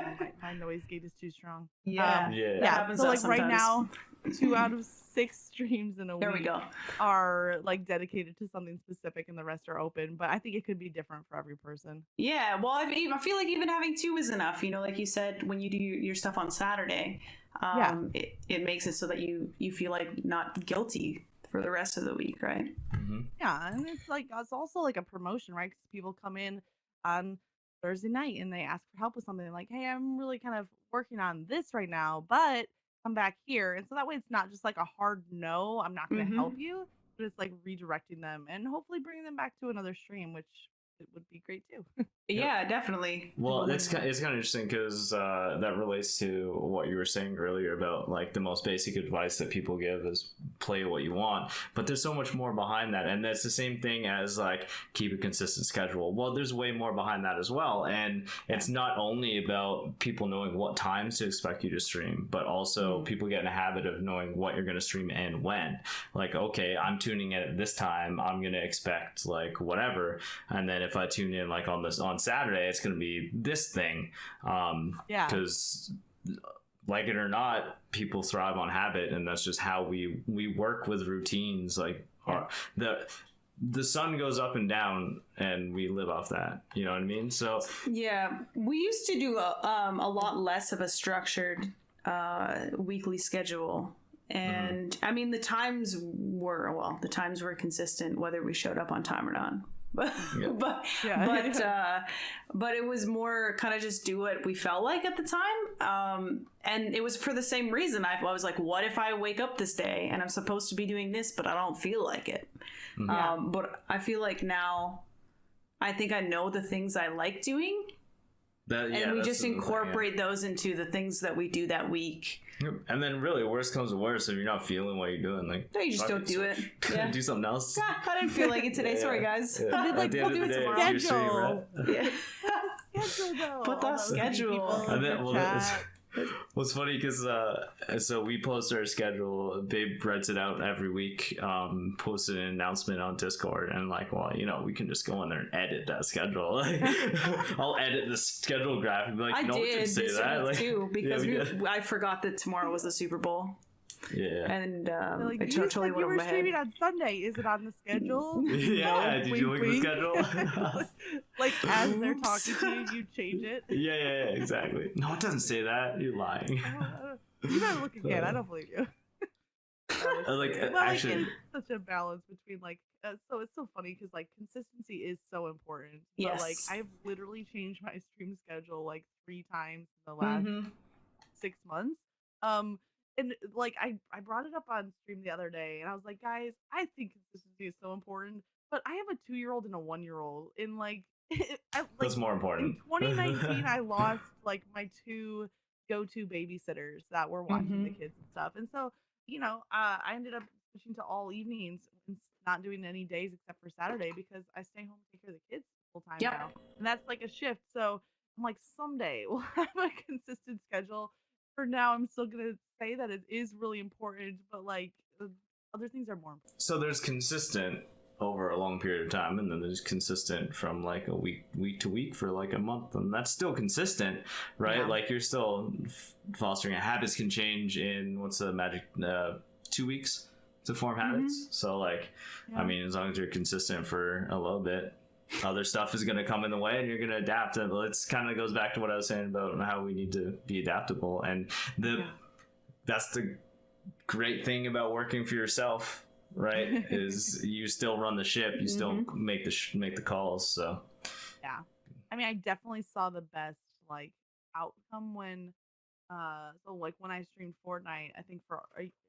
my noise gate is too strong. yeah. Yeah. That happens So like sometimes. right now, 2 out of 6 streams in a There week we go. are like dedicated to something specific, and the rest are open. But I think it could be different for every person. Yeah, well, I feel like even having 2 is enough. You know, like you said, when you do your stuff on Saturday, it makes it so that you feel like not guilty for the rest of the week, right? Mm-hmm. Yeah, and it's also like a promotion, right? Because people come in on Thursday night and they ask for help with something like, "Hey, I'm really kind of working on this right now, but come back here." And so that way, it's not just like a hard no, I'm not going to help you, but it's like redirecting them and hopefully bringing them back to another stream, which it would be great too. Yeah, definitely. Well, it's kind of interesting because that relates to what you were saying earlier about like the most basic advice that people give is play what you want, but there's so much more behind that, and that's the same thing as like keep a consistent schedule. Well, there's way more behind that as well, and it's not only about people knowing what times to expect you to stream, but also people get in a habit of knowing what you're going to stream and when. Like, okay, I'm tuning in at this time, I'm going to expect like whatever, and then if I tune in like on Saturday, it's going to be this thing. Because like it or not, people thrive on habit, and that's just how we work with routines. Like the sun goes up and down, and we live off that. You know what I mean? So yeah, we used to do a lot less of a structured weekly schedule. And I mean, the times were consistent whether we showed up on time or not. But it was more kind of just do what we felt like at the time, and it was for the same reason. I was like, what if I wake up this day and I'm supposed to be doing this, but I don't feel like it? But I feel like now I think I know the things I like doing, and we just incorporate those into the things that we do that week. Yep. And then really, worst comes to worst, if you're not feeling what you're doing, like no, you just don't do it. Yeah. Do something else. I didn't feel like it today. Sorry, guys. Yeah. We'll do it tomorrow. Schedule. Yeah. Schedule. Put the schedule. And then, what's funny because so we post our schedule. Babe writes it out every week. Posted an announcement on Discord, and like, well, you know, we can just go in there and edit that schedule. Like, I'll edit the schedule graph and be like, I no, did say this that. week Like, too, because I forgot that tomorrow was the Super Bowl. Yeah. And like, I totally went over my head. You were streaming on Sunday. Is it on the schedule? Yeah. Did you look at the schedule? Like as they're talking to you, you change it. Yeah. Exactly. No, it doesn't say that. You're lying. You better look again. I don't believe you. Actually, it's such a balance between like. So it's so funny because like consistency is so important. Yes. But like I've literally changed my stream schedule like 3 times in the last 6 months. And like I brought it up on stream the other day, and I was like, guys, I think consistency is so important, but I have a 2-year-old and a 1-year-old, and like, that's more important. In 2019, I lost like my 2 go-to babysitters that were watching the kids and stuff, and so you know, I ended up switching to all evenings and not doing any days except for Saturday because I stay home and take care of the kids full time now, and that's like a shift. So I'm like, someday we'll have a consistent schedule. For now, I'm still gonna say that it is really important, but like other things are more important. So there's consistent over a long period of time, and then there's consistent from like a week to week for like a month, and that's still consistent, right? Like you're still fostering a habits can change in what's the magic 2 weeks to form habits. So like, I mean, as long as you're consistent for a little bit, other stuff is going to come in the way and you're going to adapt. And it's kind of goes back to what I was saying about how we need to be adaptable. And that's the great thing about working for yourself, right? Is you still run the ship, you still make the calls. So yeah, I mean, I definitely saw the best like outcome when so like when I streamed Fortnite, I think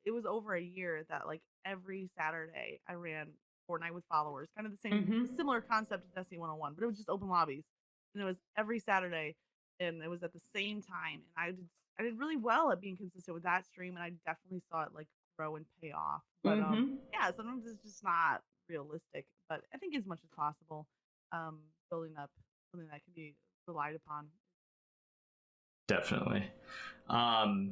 it was over a year that like every Saturday I ran Fortnite with followers, kind of the same similar concept to Destiny 101, but it was just open lobbies, and it was every Saturday, and it was at the same time, and I did really well at being consistent with that stream, and I definitely saw it like grow and pay off. But yeah, sometimes it's just not realistic, but I think as much as possible, building up something that can be relied upon Definitely. I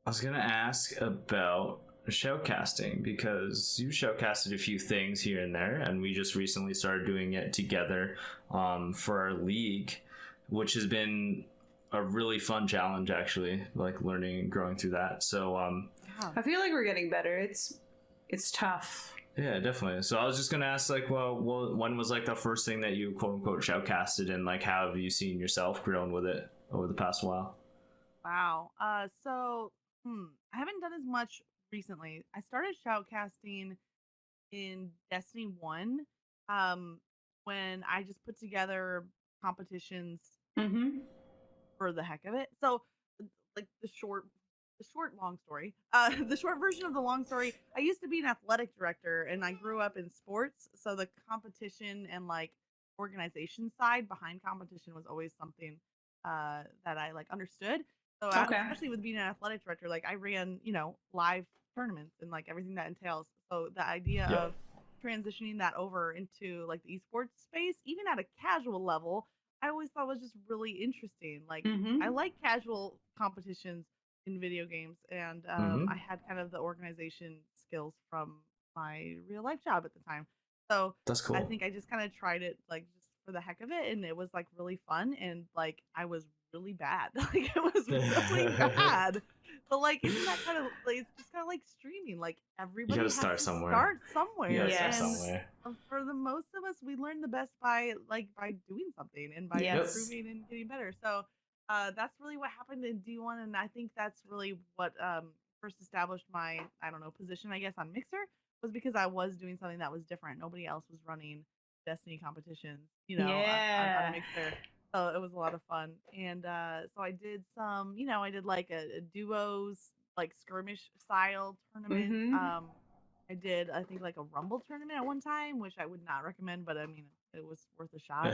was gonna ask about shoutcasting, because you shoutcasted a few things here and there, and we just recently started doing it together for our league, which has been a really fun challenge, actually, like learning and growing through that. So I feel like we're getting better. It's tough. Yeah, definitely. So I was just gonna ask, like, well, when was like the first thing that you quote unquote shoutcasted, and like how have you seen yourself grown with it over the past while? Wow. So I haven't done as much recently. I started shoutcasting in Destiny 1 when I just put together competitions for the heck of it. So like the short long story. The short version of the long story, I used to be an athletic director and I grew up in sports, so the competition and like organization side behind competition was always something that I like understood. So especially with being an athletic director, like I ran, live tournaments and like everything that entails. So the idea of transitioning that over into like the esports space, even at a casual level, I always thought was just really interesting. Like I like casual competitions in video games, and I had kind of the organization skills from my real life job at the time. So that's cool. I think I just kind of tried it like just for the heck of it, and it was like really fun, and like I was really bad. Like it was really bad. But like isn't that kind of like it's just kind of like streaming? Like everybody has to start somewhere. And for the most of us, we learn the best by doing something and by improving and getting better. So that's really what happened in D1, and I think that's really what first established my position, I guess, on Mixer, was because I was doing something that was different. Nobody else was running Destiny competitions, on Mixer. So it was a lot of fun. And so I did some, I did like a duos, like skirmish style tournament. I did, I think, like a Rumble tournament at one time, which I would not recommend, but I mean, it was worth a shot.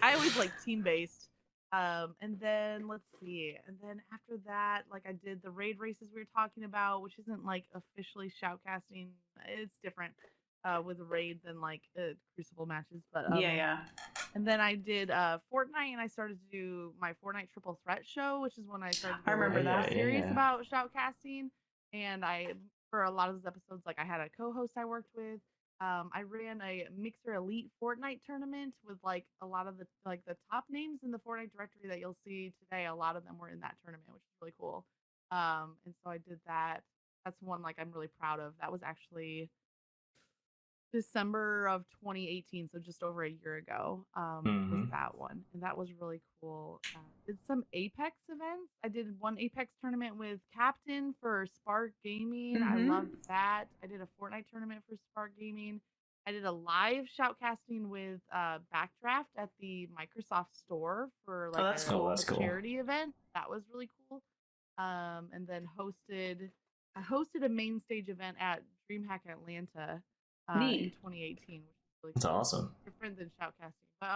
I always like team based. And then let's see. And then after that, like I did the raid races we were talking about, which isn't like officially shoutcasting. It's different with raid than like Crucible matches, but And then I did Fortnite, and I started to do my Fortnite Triple Threat show, which is when I started to get more serious about shoutcasting. And for a lot of those episodes, like I had a co-host I worked with. I ran a Mixer Elite Fortnite tournament with like a lot of the top names in the Fortnite directory that you'll see today. A lot of them were in that tournament, which is really cool. And so I did that. That's one like I'm really proud of. That was actually December of 2018, so just over a year ago, was that one, and that was really cool. Did some Apex events. I did one Apex tournament with Captain for Spark Gaming. I loved that. I did a Fortnite tournament for Spark Gaming. I did a live shoutcasting with Backdraft at the Microsoft Store for like a charity event. That was really cool. And then I hosted a main stage event at DreamHack Atlanta in 2018, which is really cool. That's awesome. Different than shoutcasting. But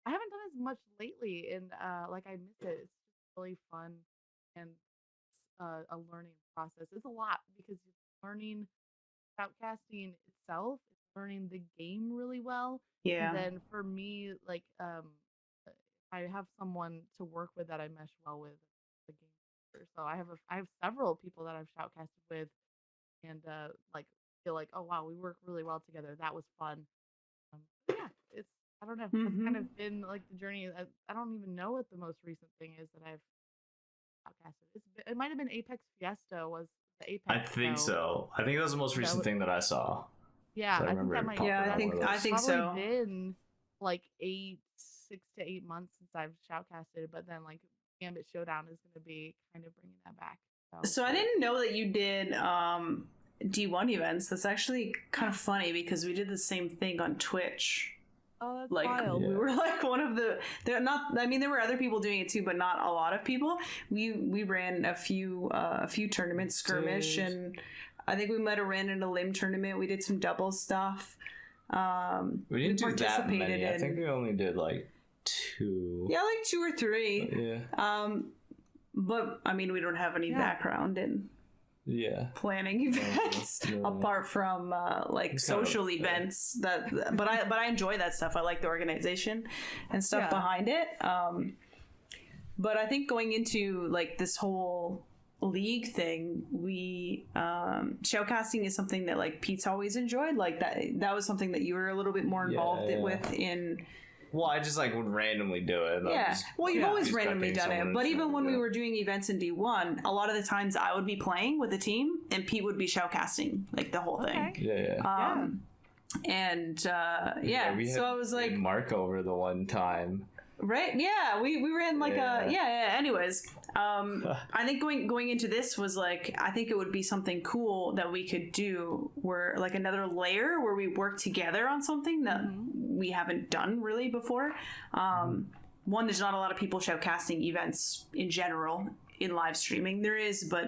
I haven't done as much lately, and like I miss it. It's just really fun and a learning process. It's a lot because you're learning shoutcasting itself, it's learning the game really well. Yeah. And then for me, like I have someone to work with that I mesh well with, the game. So I have several people that I've shoutcasted with, and like feel like, oh wow, we work really well together. That was fun. Yeah, it's I don't know. It's kind of been like the journey. I don't even know what the most recent thing is that I've shoutcasted. It might have been Apex Fiesta. Was the Apex? I think so. I think that was the most recent thing that I saw. Yeah, I think that might. Yeah, I think so. Been like 6 to 8 months since I've shoutcasted, but then like Gambit Showdown is going to be kind of bringing that back. So I didn't know that you did D1 events. That's actually kind of funny because we did the same thing on Twitch. Oh, that's wild. We were like one of the. There were other people doing it too, but not a lot of people. We ran a few tournaments, skirmish, and I think we might have ran in a limb tournament. We did some double stuff. We didn't do that many. I think we only did like 2. Yeah, like 2 or 3. Yeah. But I mean, we don't have any background in planning events apart from like social events. But I enjoy that stuff. I like the organization and stuff behind it. But I think going into like this whole league thing, we shoutcasting is something that like Pete's always enjoyed. Like that was something that you were a little bit more involved with in. Well, I just like would randomly do it. Yeah. Well, you've always randomly done it. But even when we were doing events in D1, a lot of the times I would be playing with the team and Pete would be shoutcasting like the whole thing. Yeah. And so I was like Mark over the one time. Right? Yeah, we ran like anyways, I think going into this was like, I think it would be something cool that we could do where like another layer where we work together on something that we haven't done really before. One, there's not a lot of people shoutcasting events in general in live streaming. There is, but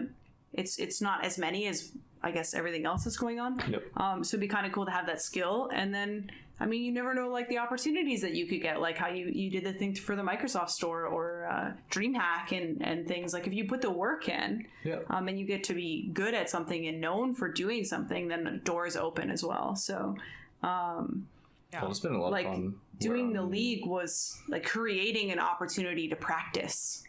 it's not as many as I guess everything else that's going on. Yep. So it'd be kind of cool to have that skill. And then, I mean, you never know like the opportunities that you could get, like how you did the thing for the Microsoft Store or DreamHack and things. Like if you put the work in, and you get to be good at something and known for doing something, then the doors open as well. So, well, it's been a lot of fun. Doing the league was like creating an opportunity to practice.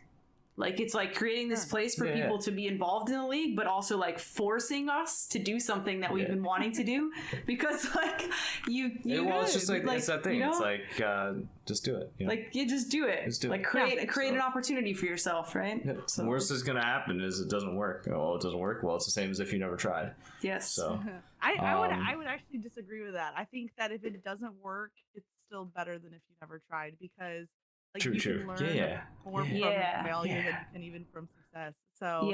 Like it's like creating this place for people to be involved in the league, but also like forcing us to do something that we've been wanting to do, because like it's just like it's that thing. You know? It's like just do it. You know? Like you just do it. Like create an opportunity for yourself, right? Yeah. So the worst that's gonna happen is it doesn't work. Oh, it doesn't work. Well, it's the same as if you never tried. Yes. So I would actually disagree with that. I think that if it doesn't work, it's still better than if you never tried, because like true. Can learn more from failure than you can even from success. So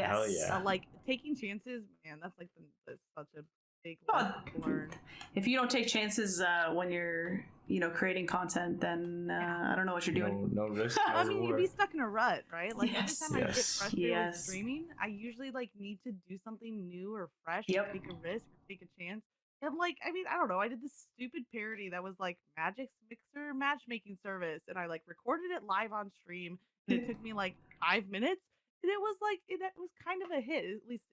like taking chances, man, that's like that's such a big lesson to learn. If you don't take chances when you're creating content, then I don't know what you're doing. No risk. I mean, you'd be stuck in a rut, right? Like every time I get frustrated with streaming, I usually like need to do something new or fresh, or take a risk, or take a chance. And like, I mean, I don't know. I did this stupid parody that was like Magick's Mixer matchmaking service, and I like recorded it live on stream. And it took me like 5 minutes, and it was like it was kind of a hit, at least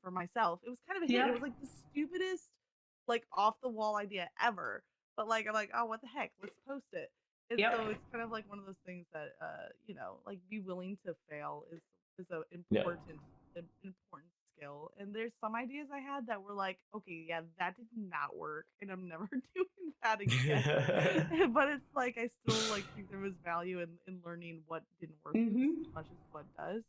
for myself. It was kind of a hit. It was like the stupidest, like off the wall idea ever. But like I'm like, oh, what the heck? Let's post it. And so it's kind of like one of those things that like be willing to fail is an important skill. And there's some ideas I had that were like, okay, that did not work, and I'm never doing that again. But it's like I still like think there was value in learning what didn't work as much as what does.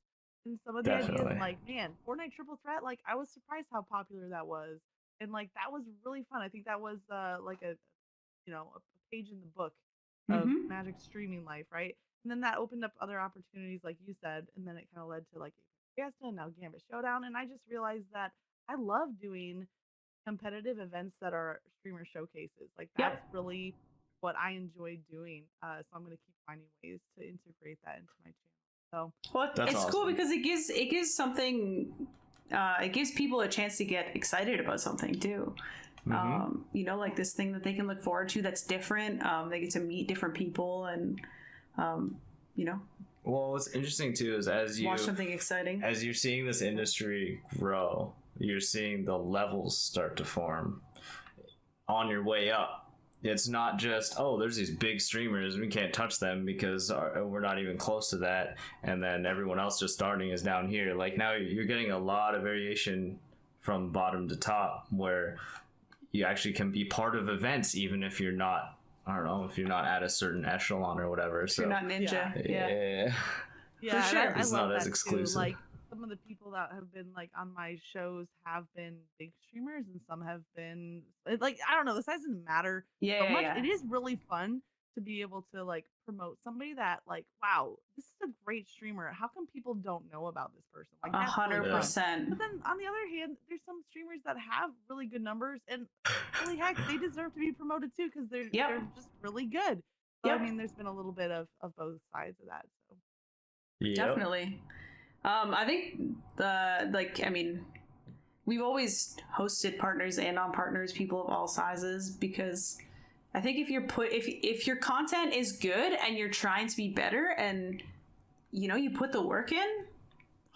And some of the ideas, like, man, Fortnite Triple Threat, like I was surprised how popular that was, and like that was really fun. I think that was like a page in the book of Magic streaming life, right? And then that opened up other opportunities, like you said, and then it kind of led to like Fiesta and now Gambit Showdown. And I just realized that I love doing competitive events that are streamer showcases. Like that's really what I enjoy doing. So I'm going to keep finding ways to integrate that into my channel. So it's awesome. Cool because it gives something. It gives people a chance to get excited about something too. Like this thing that they can look forward to that's different. They get to meet different people and Well, what's interesting too is as you watch something exciting, as you're seeing this industry grow, you're seeing the levels start to form on your way up. It's not just, oh, there's these big streamers, we can't touch them because we're not even close to that, and then everyone else just starting is down here. Like now you're getting a lot of variation from bottom to top where you actually can be part of events even if you're not, I don't know, if you're not at a certain echelon or whatever. If you're not ninja. Yeah, for sure. It's not as exclusive. Too. Like some of the people that have been like on my shows have been big streamers, and some have been like, I don't know, the size doesn't matter so much. It is really fun to be able to like promote somebody that like, wow, this is a great streamer. How come people don't know about this person? Like 100%. But then on the other hand, there's some streamers that have really good numbers, and holy heck, they deserve to be promoted too because they're just really good. So, I mean, there's been a little bit of both sides of that. So definitely. I think we've always hosted partners and non-partners, people of all sizes, because I think if your content is good and you're trying to be better and you put the work in,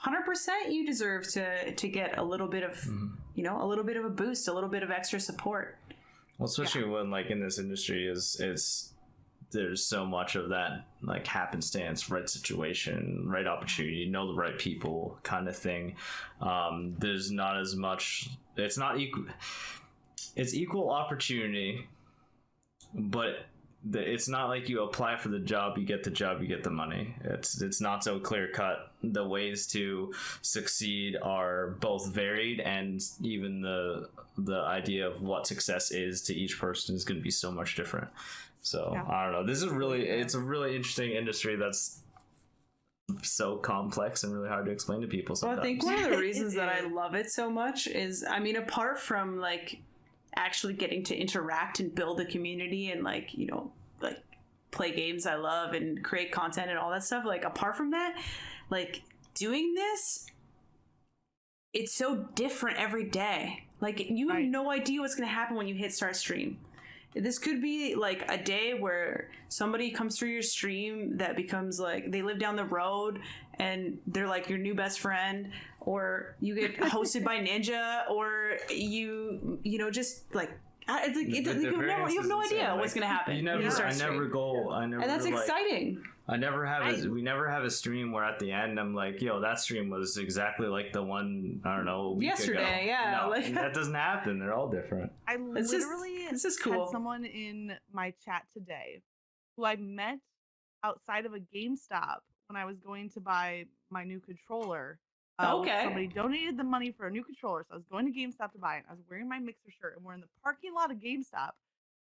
100% you deserve to get a little bit of a little bit of a boost, a little bit of extra support. Well, especially when like in this industry is there's so much of that like happenstance, right situation, right opportunity, know the right people kind of thing. There's not as much. It's not equal. It's equal opportunity, but it's not like you apply for the job, you get the job, you get the money. It's not so clear cut. The ways to succeed are both varied, and even the idea of what success is to each person is going to be so much different. So yeah. I don't know. It's a really interesting industry that's so complex and really hard to explain to people sometimes. Well, I think one of the reasons that I love it so much is, I mean, apart from like actually getting to interact and build a community and like, you know, like play games I love and create content and all that stuff, like apart from that, like doing this, it's so different every day. Like you have no idea what's going to happen when you hit start stream. This could be like a day where somebody comes through your stream that becomes like, they live down the road and they're like your new best friend, or you get hosted by Ninja, or you know, just like, you have no idea what's going to happen. And that's exciting. We never have a stream where at the end I'm like, yo, that stream was exactly like the one, I don't know, a week yesterday ago. Yeah, no, like, that doesn't happen. They're all different. I literally cool. had someone in my chat today who I met outside of a GameStop when I was going to buy my new controller. Somebody donated the money for a new controller, so I was going to GameStop to buy it. I was wearing my Mixer shirt, and we're in the parking lot of GameStop,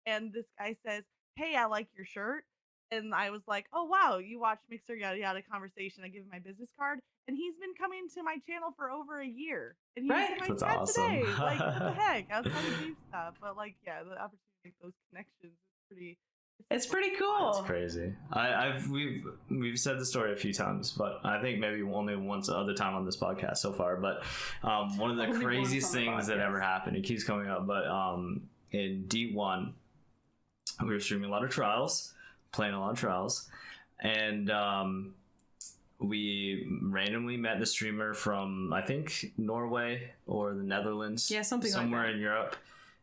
and this guy says, "Hey, I like your shirt." And I was like, "Oh wow, you watch Mixer yada yada conversation." I give him my business card, and he's been coming to my channel for over a year, and he's in my That's chat awesome. today. Like, what the heck? Outside of GameStop, but like, yeah, the opportunity to make those connections is pretty. It's pretty cool. It's crazy. We've said the story a few times, but I think maybe only once other time on this podcast so far. But one of the craziest things that ever happened, it keeps coming up, but in D1, we were streaming a lot of trials, playing a lot of trials, and we randomly met the streamer from, I think, Norway or the Netherlands. Yeah, somewhere in Europe.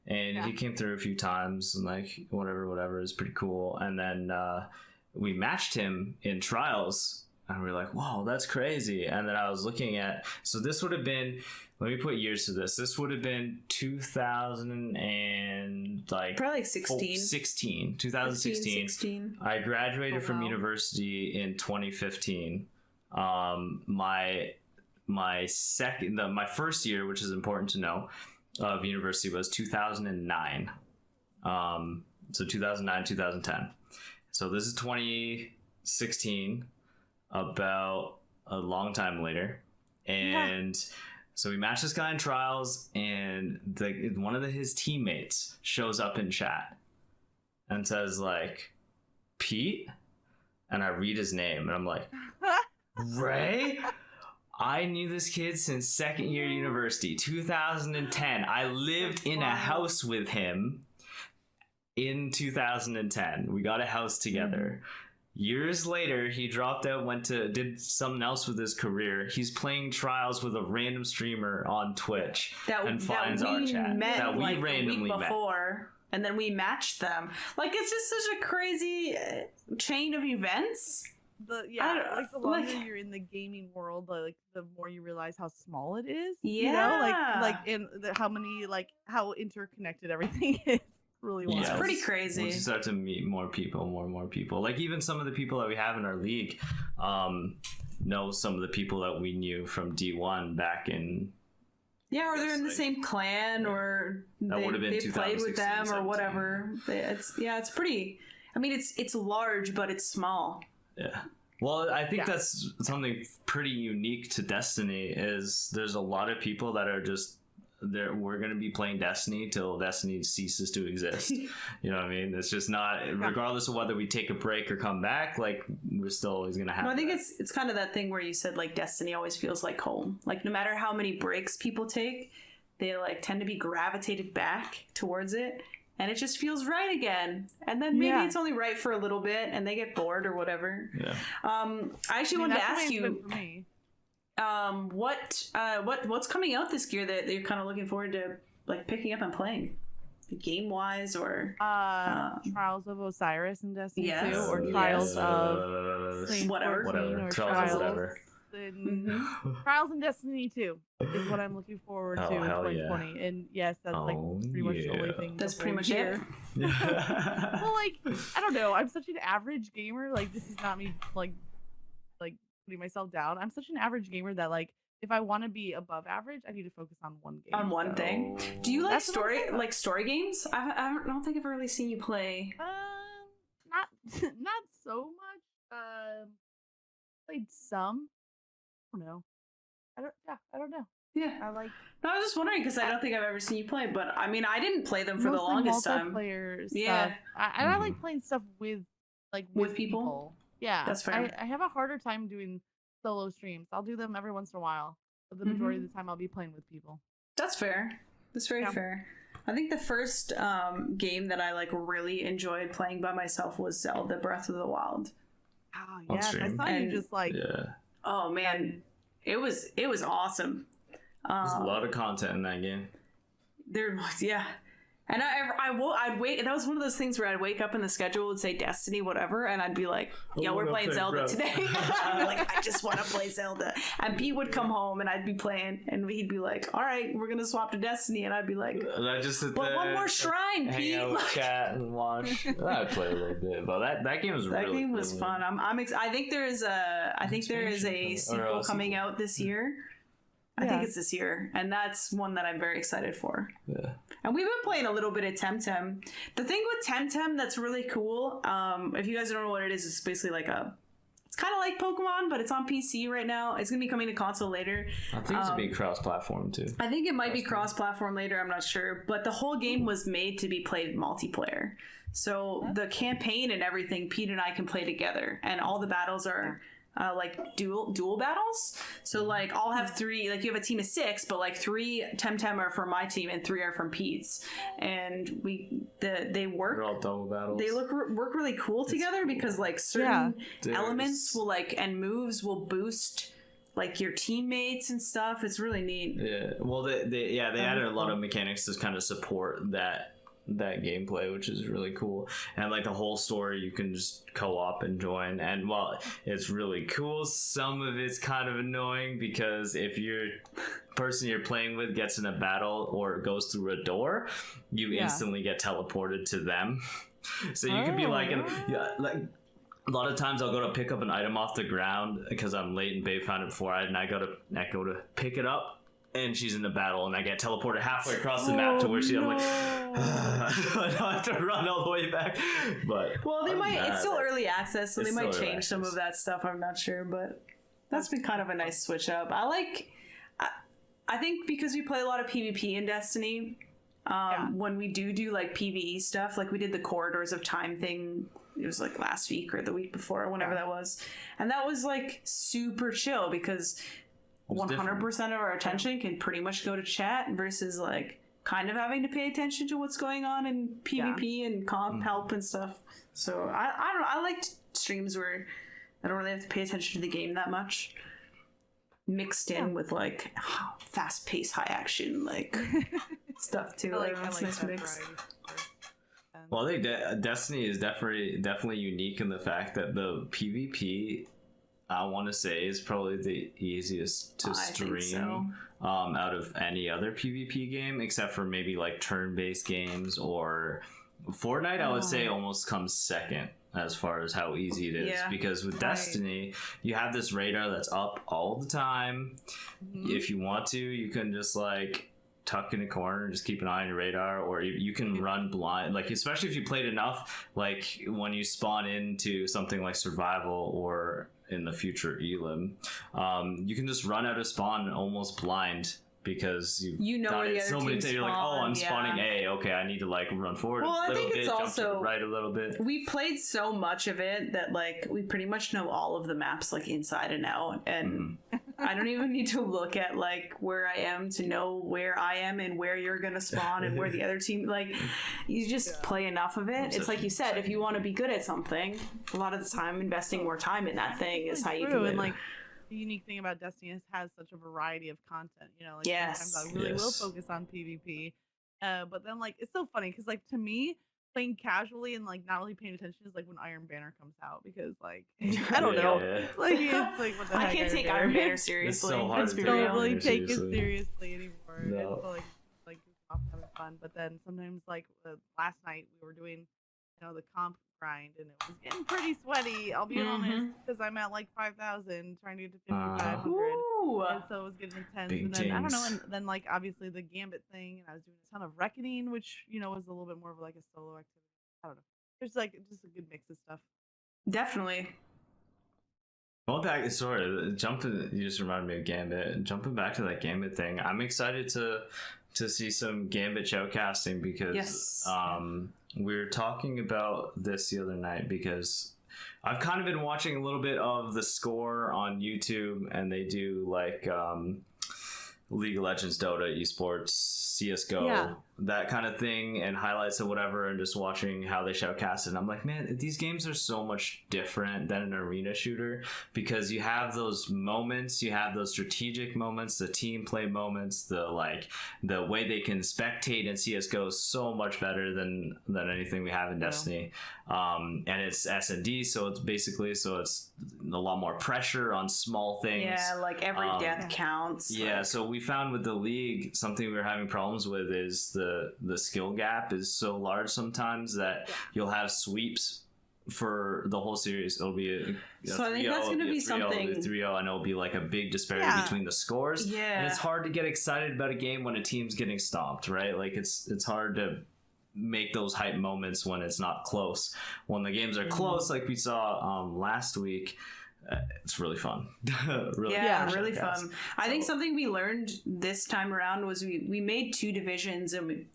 And he came through a few times and like whatever is pretty cool. And then we matched him in trials, and we were like, whoa, that's crazy. And then I was looking at, so this would have been, let me put years to this. This would have been 2000 and like probably like 2016. 16. I graduated from university in 2015. My first year, which is important to know, of university was 2009. So 2009, 2010. So this is 2016, about a long time later. And so we matched this guy in trials, and one of his teammates shows up in chat and says like, Pete? And I read his name and I'm like, Ray? I knew this kid since second year university, 2010. I lived in a house with him in 2010. We got a house together. Years later, he dropped out, did something else with his career. He's playing trials with a random streamer on Twitch and finds our chat that we randomly met. And then we matched them. Like, it's just such a crazy chain of events. The longer you're in the gaming world, like the more you realize how small it is. Yeah, you know, like in how interconnected everything is. Really wild. It's pretty crazy. Once you start to meet more and more people, like even some of the people that we have in our league, know some of the people that we knew from D1 back in. Yeah, or they're in the same clan, or they played with them, or whatever. It's pretty. I mean, it's large, but it's small. Yeah. Well, I think that's something pretty unique to Destiny, is there's a lot of people that are just there. We're going to be playing Destiny till Destiny ceases to exist. You know what I mean? It's just not, regardless of whether we take a break or come back, like we're still always going to have. Well, I think it's kind of that thing where you said like Destiny always feels like home. Like no matter how many breaks people take, they like tend to be gravitated back towards it. And it just feels right again. And then maybe it's only right for a little bit and they get bored or whatever. Yeah. I actually wanted to ask you, what's coming out this year that you're kind of looking forward to like picking up and playing? game wise, or Trials of Osiris in Destiny 2, Yes. or Trials of Saint Whatever. 14, or Trials of whatever. Trials in Destiny 2 is what I'm looking forward to in 2020. And yes, that's like pretty much the only thing. That's pretty much it. Well, like, I don't know. I'm such an average gamer. Like, this is not me like putting myself down. I'm such an average gamer that, like, if I want to be above average, I need to focus on one game. On one thing. Do you like story games? I don't think I've really seen you play. Not so much. Played some. I don't know. I don't know. Yeah. I like. No, I was just wondering because I don't think I've ever seen you play, but I mean, I didn't play them for the longest time. Multiplayer stuff. Yeah. I like playing stuff with people. Yeah, that's fair. I have a harder time doing solo streams. I'll do them every once in a while, but the majority of the time I'll be playing with people. That's fair. That's very fair. I think the first game that I like really enjoyed playing by myself was Zelda Breath of the Wild. Oh yes, I saw you just like. Yeah. Oh man, it was awesome. There's a lot of content in that game. There was, yeah. And I'd wait. That was one of those things where I'd wake up and the schedule would say Destiny, whatever, and I'd be like, "Yeah, we're playing Zelda today." I'd be like, "I just want to play Zelda." And Pete would come home and I'd be playing, and he'd be like, "All right, we're gonna swap to Destiny," and I'd be like, and I just sit "But there, one more shrine, hang Pete." out with chat and watch. I'd play a little bit, but that game was that game was fun. I think there is a sequel coming out this year. I think it's this year, and that's one that I'm very excited for. Yeah. And we've been playing a little bit of Temtem. The thing with Temtem that's really cool, if you guys don't know what it is, it's basically like it's kind of like Pokemon, but it's on PC right now. It's going to be coming to console later. I think it's going to be cross-platform, too. I think it might be cross-platform later, I'm not sure. But the whole game was made to be played multiplayer. So the campaign and everything, Pete and I can play together, and all the battles are... like dual battles. So like I'll have 3, like you have a team of 6, but like 3 Temtem are from my team and 3 are from Pete's, and they work. They're all double battles. They work really cool together because like certain elements will like and moves will boost like your teammates and stuff. It's really neat. Yeah. Well, they added a lot of mechanics to kind of support that gameplay, which is really cool. And like the whole story you can just co-op and join, and while it's really cool, some of it's kind of annoying because if your person you're playing with gets in a battle or goes through a door, you instantly get teleported to them. So you could be like a lot of times I'll go to pick up an item off the ground because I'm late and Babe found it before and I go to pick it up, and she's in the battle, and I get teleported halfway across the map to where I'm like, I don't have to run all the way back. But it's still early access, so they might change some of that stuff. I'm not sure, but that's been kind of a nice switch up. I think because we play a lot of PvP in Destiny, when we do like PvE stuff, like we did the Corridors of Time thing. It was like last week or the week before, or whenever that was, and that was like super chill because 100% of our attention can pretty much go to chat versus like kind of having to pay attention to what's going on in PvP and comp help and stuff. So I don't know. I like streams where I don't really have to pay attention to the game that much, mixed in with like fast-paced, high action like stuff too. I like nice mix. Well, I think Destiny is definitely unique in the fact that the PvP, I want to say, is probably the easiest to stream out of any other PvP game, except for maybe like turn-based games or Fortnite. I would say almost comes second as far as how easy it is, because with Destiny, you have this radar that's up all the time. If you want to, you can just like tuck in a corner and just keep an eye on your radar, or you can run blind, like especially if you played enough, like when you spawn into something like survival or in the future Elim, you can just run out of spawn almost blind because you know where the other team you're like, oh, I'm spawning A, okay, I need to like run forward a little bit, jump to the right a little bit. We've played so much of it that like we pretty much know all of the maps like inside and out, and I don't even need to look at like where I am to know where I am and where you're gonna spawn and where the other team, like you just play enough of it. It's like you said, if you want to be good at something, a lot of the time investing more time in that thing is how you do it. And like the unique thing about Destiny has such a variety of content, you know, like sometimes I really will focus on PvP, But then like it's so funny because like to me, playing casually and like not really paying attention is like when Iron Banner comes out because like I don't know, like it's like what the heck. I can't take Iron Banner seriously. It's so hard to Don't really take it seriously anymore. No. It's like off having fun. But then sometimes like last night we were doing the comp grind and it was getting pretty sweaty. I'll be honest because I'm at like 5,000 trying to get to 5,500. And so it was getting intense. Big and then I don't know, things. and then like obviously the Gambit thing, and I was doing a ton of Reckoning, which was a little bit more of like a solo activity. I don't know. There's like just a good mix of stuff. Definitely. Well, back jumping. You just reminded me of Gambit. Jumping back to that Gambit thing, I'm excited to see some Gambit showcasting because we were talking about this the other night because I've kind of been watching a little bit of the score on YouTube, and they do like League of Legends, Dota, esports, CSGO, that kind of thing, and highlights of whatever, and just watching how they showcast it. And I'm like, man, these games are so much different than an arena shooter because you have those moments, you have those strategic moments, the team play moments, the way they can spectate in CSGO is so much better than anything we have in Destiny. And it's S&D, so it's a lot more pressure on small things. Yeah, like every death counts. Yeah, so we found with the League, something we were having problems with is the skill gap is so large sometimes that you'll have sweeps for the whole series. It'll be so I think that's going to be something 3-0, and it'll be like a big disparity between the scores. Yeah, and it's hard to get excited about a game when a team's getting stomped, right? Like it's hard to make those hype moments when it's not close. When the games are close, like we saw last week, it's really fun. really fun. I think something we learned this time around was we made 2 divisions, and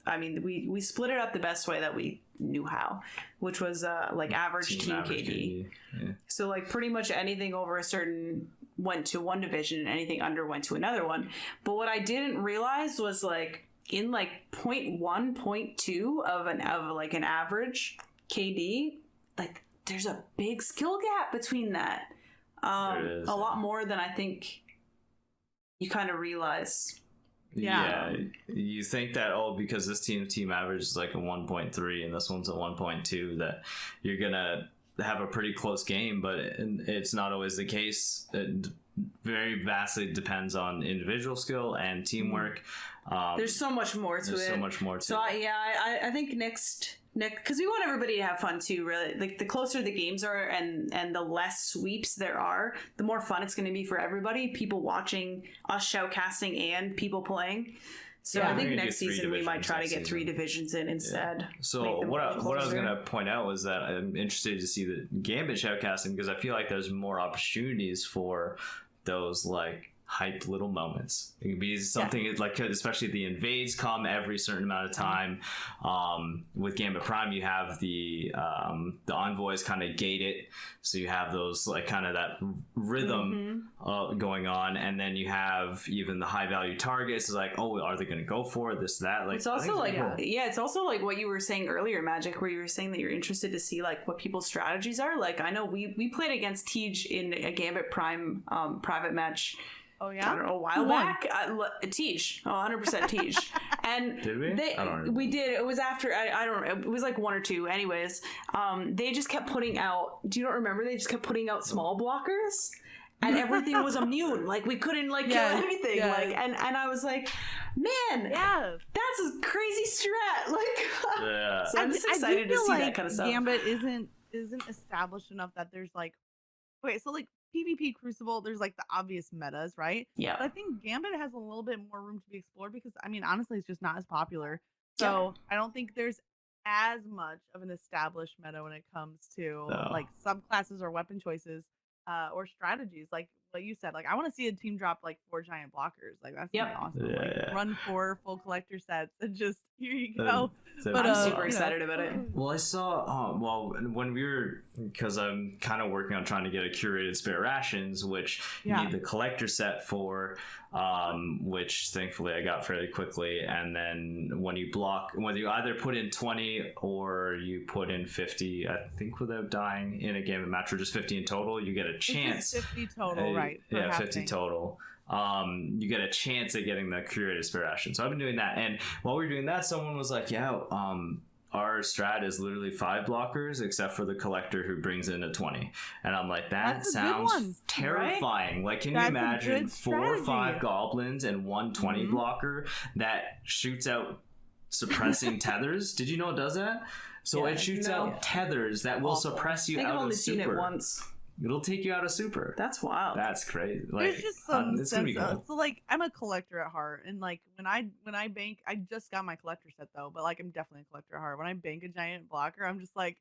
we split it up the best way that we knew how, which was like average team KD. Yeah. So like pretty much anything over a certain went to one division, and anything under went to another one. But what I didn't realize was like in like 0.1, 0.2 of an average KD, like there's a big skill gap between that. A lot more than I think you kind of realize. Yeah, you think that because this team average is like a 1.3 and this one's a 1.2 that you're gonna have a pretty close game, but it's not always the case. It very vastly depends on individual skill and teamwork. There's so much more to it. So much more to it. So I think next because we want everybody to have fun too, really. Like the closer the games are and the less sweeps there are, the more fun it's going to be for everybody, people watching, us shoutcasting, and people playing. So I think next season we might try to get 3 divisions in instead. So what I was going to point out was that I'm interested to see the Gambit shoutcasting because I feel like there's more opportunities for those like hype little moments. It could be something like, especially the invades come every certain amount of time. With Gambit Prime, you have the envoys kind of gate it, so you have those like kind of that rhythm going on, and then you have even the high value targets. It's like, oh, are they going to go for it? This, that. Like, it's also like cool. It's also like what you were saying earlier, Magick, where you were saying that you're interested to see like what people's strategies are. Like I know we played against Tej in a Gambit Prime private match. Oh yeah, I don't know, a while back. Tej, 100% Tej, and did we? We did. It was after I don't know. It was like 1 or 2. Anyways, they just kept putting out. Do you not remember? They just kept putting out small blockers, and everything was immune. Like we couldn't kill anything. Yes. Like and I was like, man, that's a crazy strat. Like, so I'm just excited to see that kind of stuff. Gambit isn't established enough that there's like, okay, so like. PvP Crucible, there's like the obvious metas, right? Yeah. But I think Gambit has a little bit more room to be explored because, I mean, honestly, it's just not as popular. So I don't think there's as much of an established meta when it comes to like subclasses or weapon choices or strategies. Like what you said, like I want to see a team drop like 4 giant blockers. Like that's awesome. Run 4 full collector sets and just here you go. But I'm super excited about it. Well, I saw when we were, because I'm kind of working on trying to get a curated spare rations, which you need the collector set for, which thankfully I got fairly quickly. And then when you block, whether you either put in 20 or you put in 50, I think without dying in a game of match, or just 50 in total, you get a chance. 50 total, right? Yeah, 50 total. you get a chance at getting the curated spare ration. So I've been doing that, and while we were doing that, someone was like, yeah, our strat is literally 5 blockers except for the collector who brings in a 20. And I'm like, that sounds terrifying, right? Like, can you imagine 4 or 5 goblins and 1 20 blocker that shoots out suppressing tethers? Did you know it does that? So it shoots out tethers that will suppress you out of super. I've only seen it once. It'll take you out of super. That's wild. That's crazy. Like, there's just some sense of, so like, I'm a collector at heart, and like when I bank, I just got my collector set though, but like I'm definitely a collector at heart. When I bank a giant blocker, I'm just like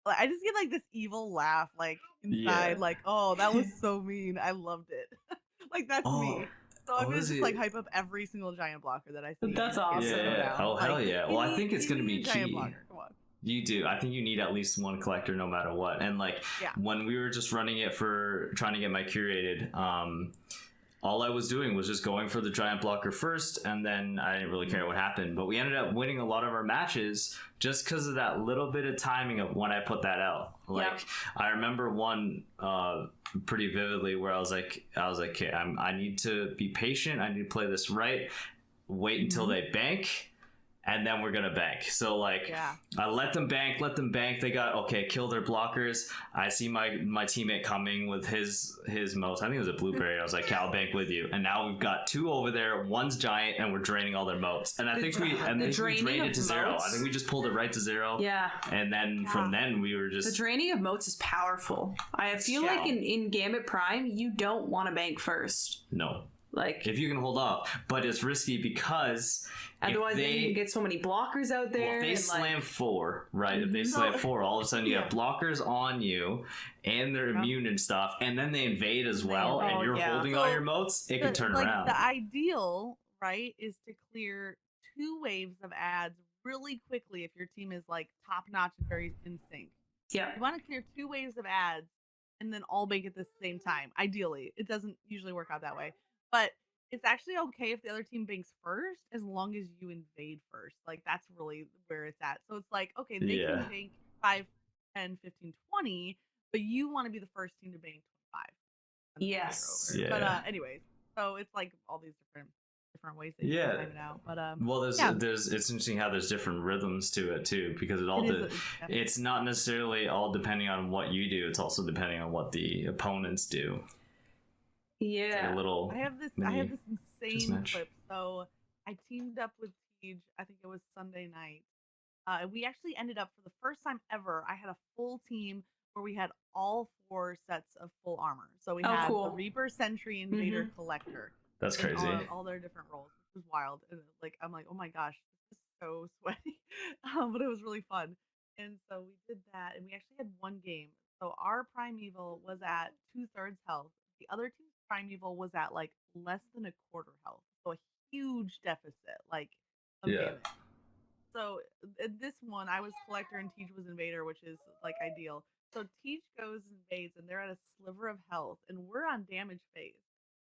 I just get like this evil laugh like inside, like, oh, that was so mean. I loved it. Like, that's me. So I'm gonna just like hype up every single giant blocker that I see. That's awesome. Yeah. Oh, hell yeah. Well, I think it's gonna be key. Blocker. Come on. You do. I think you need at least 1 collector no matter what. And like when we were just running it for trying to get my curated, all I was doing was just going for the giant blocker first, and then I didn't really care what happened. But we ended up winning a lot of our matches just because of that little bit of timing of when I put that out. Like I remember one pretty vividly where I was like, okay, I need to be patient. I need to play this right. Wait until they bank. And then we're gonna bank. So like, I let them bank. They got kill their blockers. I see my teammate coming with his moats. I think it was a blueberry. I was like, I'll bank with you. And now we've got 2 over there. 1's giant, and we're draining all their moats. And I think we drained it to 0. I think we just pulled it right to 0. Yeah. And then from then we were just, the draining of moats is powerful. I feel like in Gambit Prime, you don't want to bank first. No. Like, if you can hold off, but it's risky because otherwise you get so many blockers out there. Well, if they slam 4, right? If they slam 4, all of a sudden you have blockers on you, and they're immune and stuff, and then they invade as well, and you're holding all your moats. It can turn around. The ideal, right, is to clear 2 waves of ads really quickly if your team is like top notch and very in sync. Yeah, you want to clear 2 waves of ads and then all bank at the same time. Ideally, it doesn't usually work out that way. But it's actually okay if the other team banks first, as long as you invade first. Like, that's really where it's at. So it's like, okay, they can bank 5, 10, 15, 20, but you want to be the first team to bank 25. Yes. Yeah. But anyways, so it's like all these different ways that you can time it out. But well, there's it's interesting how there's different rhythms to it too, because it's not necessarily all depending on what you do. It's also depending on what the opponents do. Yeah, like a little. I have this insane clip. So I teamed up with Tej. I think it was Sunday night. We actually ended up, for the first time ever, I had a full team where we had all 4 sets of full armor. So we had the Reaper, Sentry, Invader, Collector. That's crazy. All their different roles, which was wild. And like, I'm like, oh my gosh, this is so sweaty. But it was really fun. And so we did that, and we actually had 1 game. So our Primeval was at 2/3 health. The other team's Primeval was at like less than a quarter health, so a huge deficit, like of damage. So this one, I was Collector and Tej was Invader, which is like ideal. So Tej goes and invades, and they're at a sliver of health, and we're on damage phase.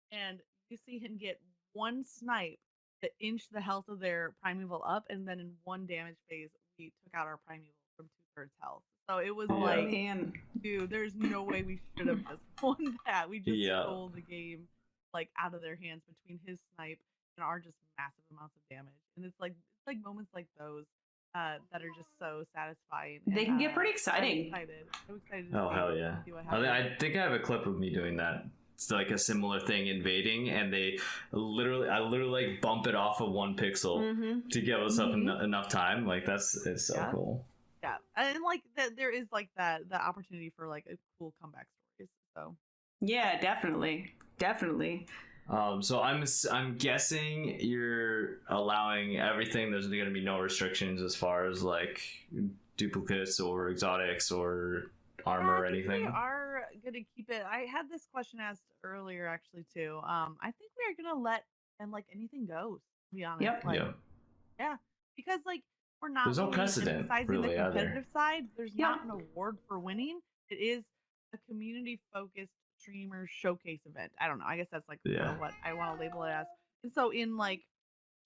And you see him get 1 snipe to inch the health of their Primeval up, and then in 1 damage phase, we took out our Primeval from 2/3 health. So it was dude, there's no way we should have just won that. We just stole the game like out of their hands between his snipe and our just massive amounts of damage. And it's like moments like those that are just so satisfying. They can get pretty exciting. I'm excited. Oh hell yeah! I think I have a clip of me doing that. It's like a similar thing, invading, and I literally like bump it off of 1 pixel to give us up enough time. Like it's so cool. Yeah, and like there is like the opportunity for like a cool comeback stories. So yeah, definitely. So I'm guessing you're allowing everything. There's going to be no restrictions as far as like duplicates or exotics or armor or anything. We are going to keep it. I had this question asked earlier actually too. I think we are going to let anything goes. To be honest. Yeah, because like. We're not. There's no precedent really the competitive side. There's not an award for winning. It is a community-focused streamer showcase event. I don't know. I guess that's like what I want to label it as. And so, in like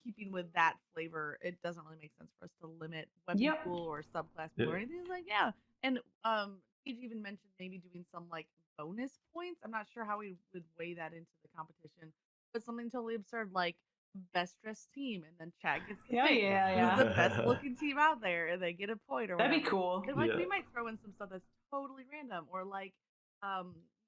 keeping with that flavor, it doesn't really make sense for us to limit weapon pool or subclass pool or anything. It's like and Tej even mentioned maybe doing some like bonus points. I'm not sure how we would weigh that into the competition. put something totally absurd like best dressed team, and then Chad gets the Yeah, thing. yeah. Who's the best looking team out there, and they get a point or That'd whatever. be cool. And like we might throw in some stuff that's totally random, or like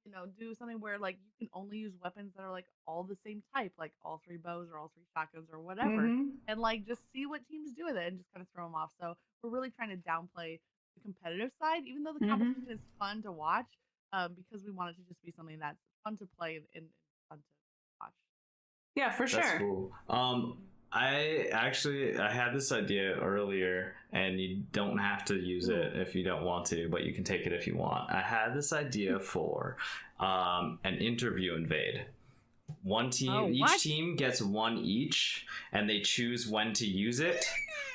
you know, do something where like you can only use weapons that are like all the same type, like all 3 bows or all 3 shotguns or whatever, and like just see what teams do with it and just kind of throw them off. So we're really trying to downplay the competitive side, even though the competition is fun to watch, because we want it to just be something that's fun to play and fun to watch. Yeah, for sure. That's cool. I had this idea earlier, and you don't have to use it if you don't want to, but you can take it if you want. I had this idea for an interview invade. One team, each team gets 1 each, and they choose when to use it,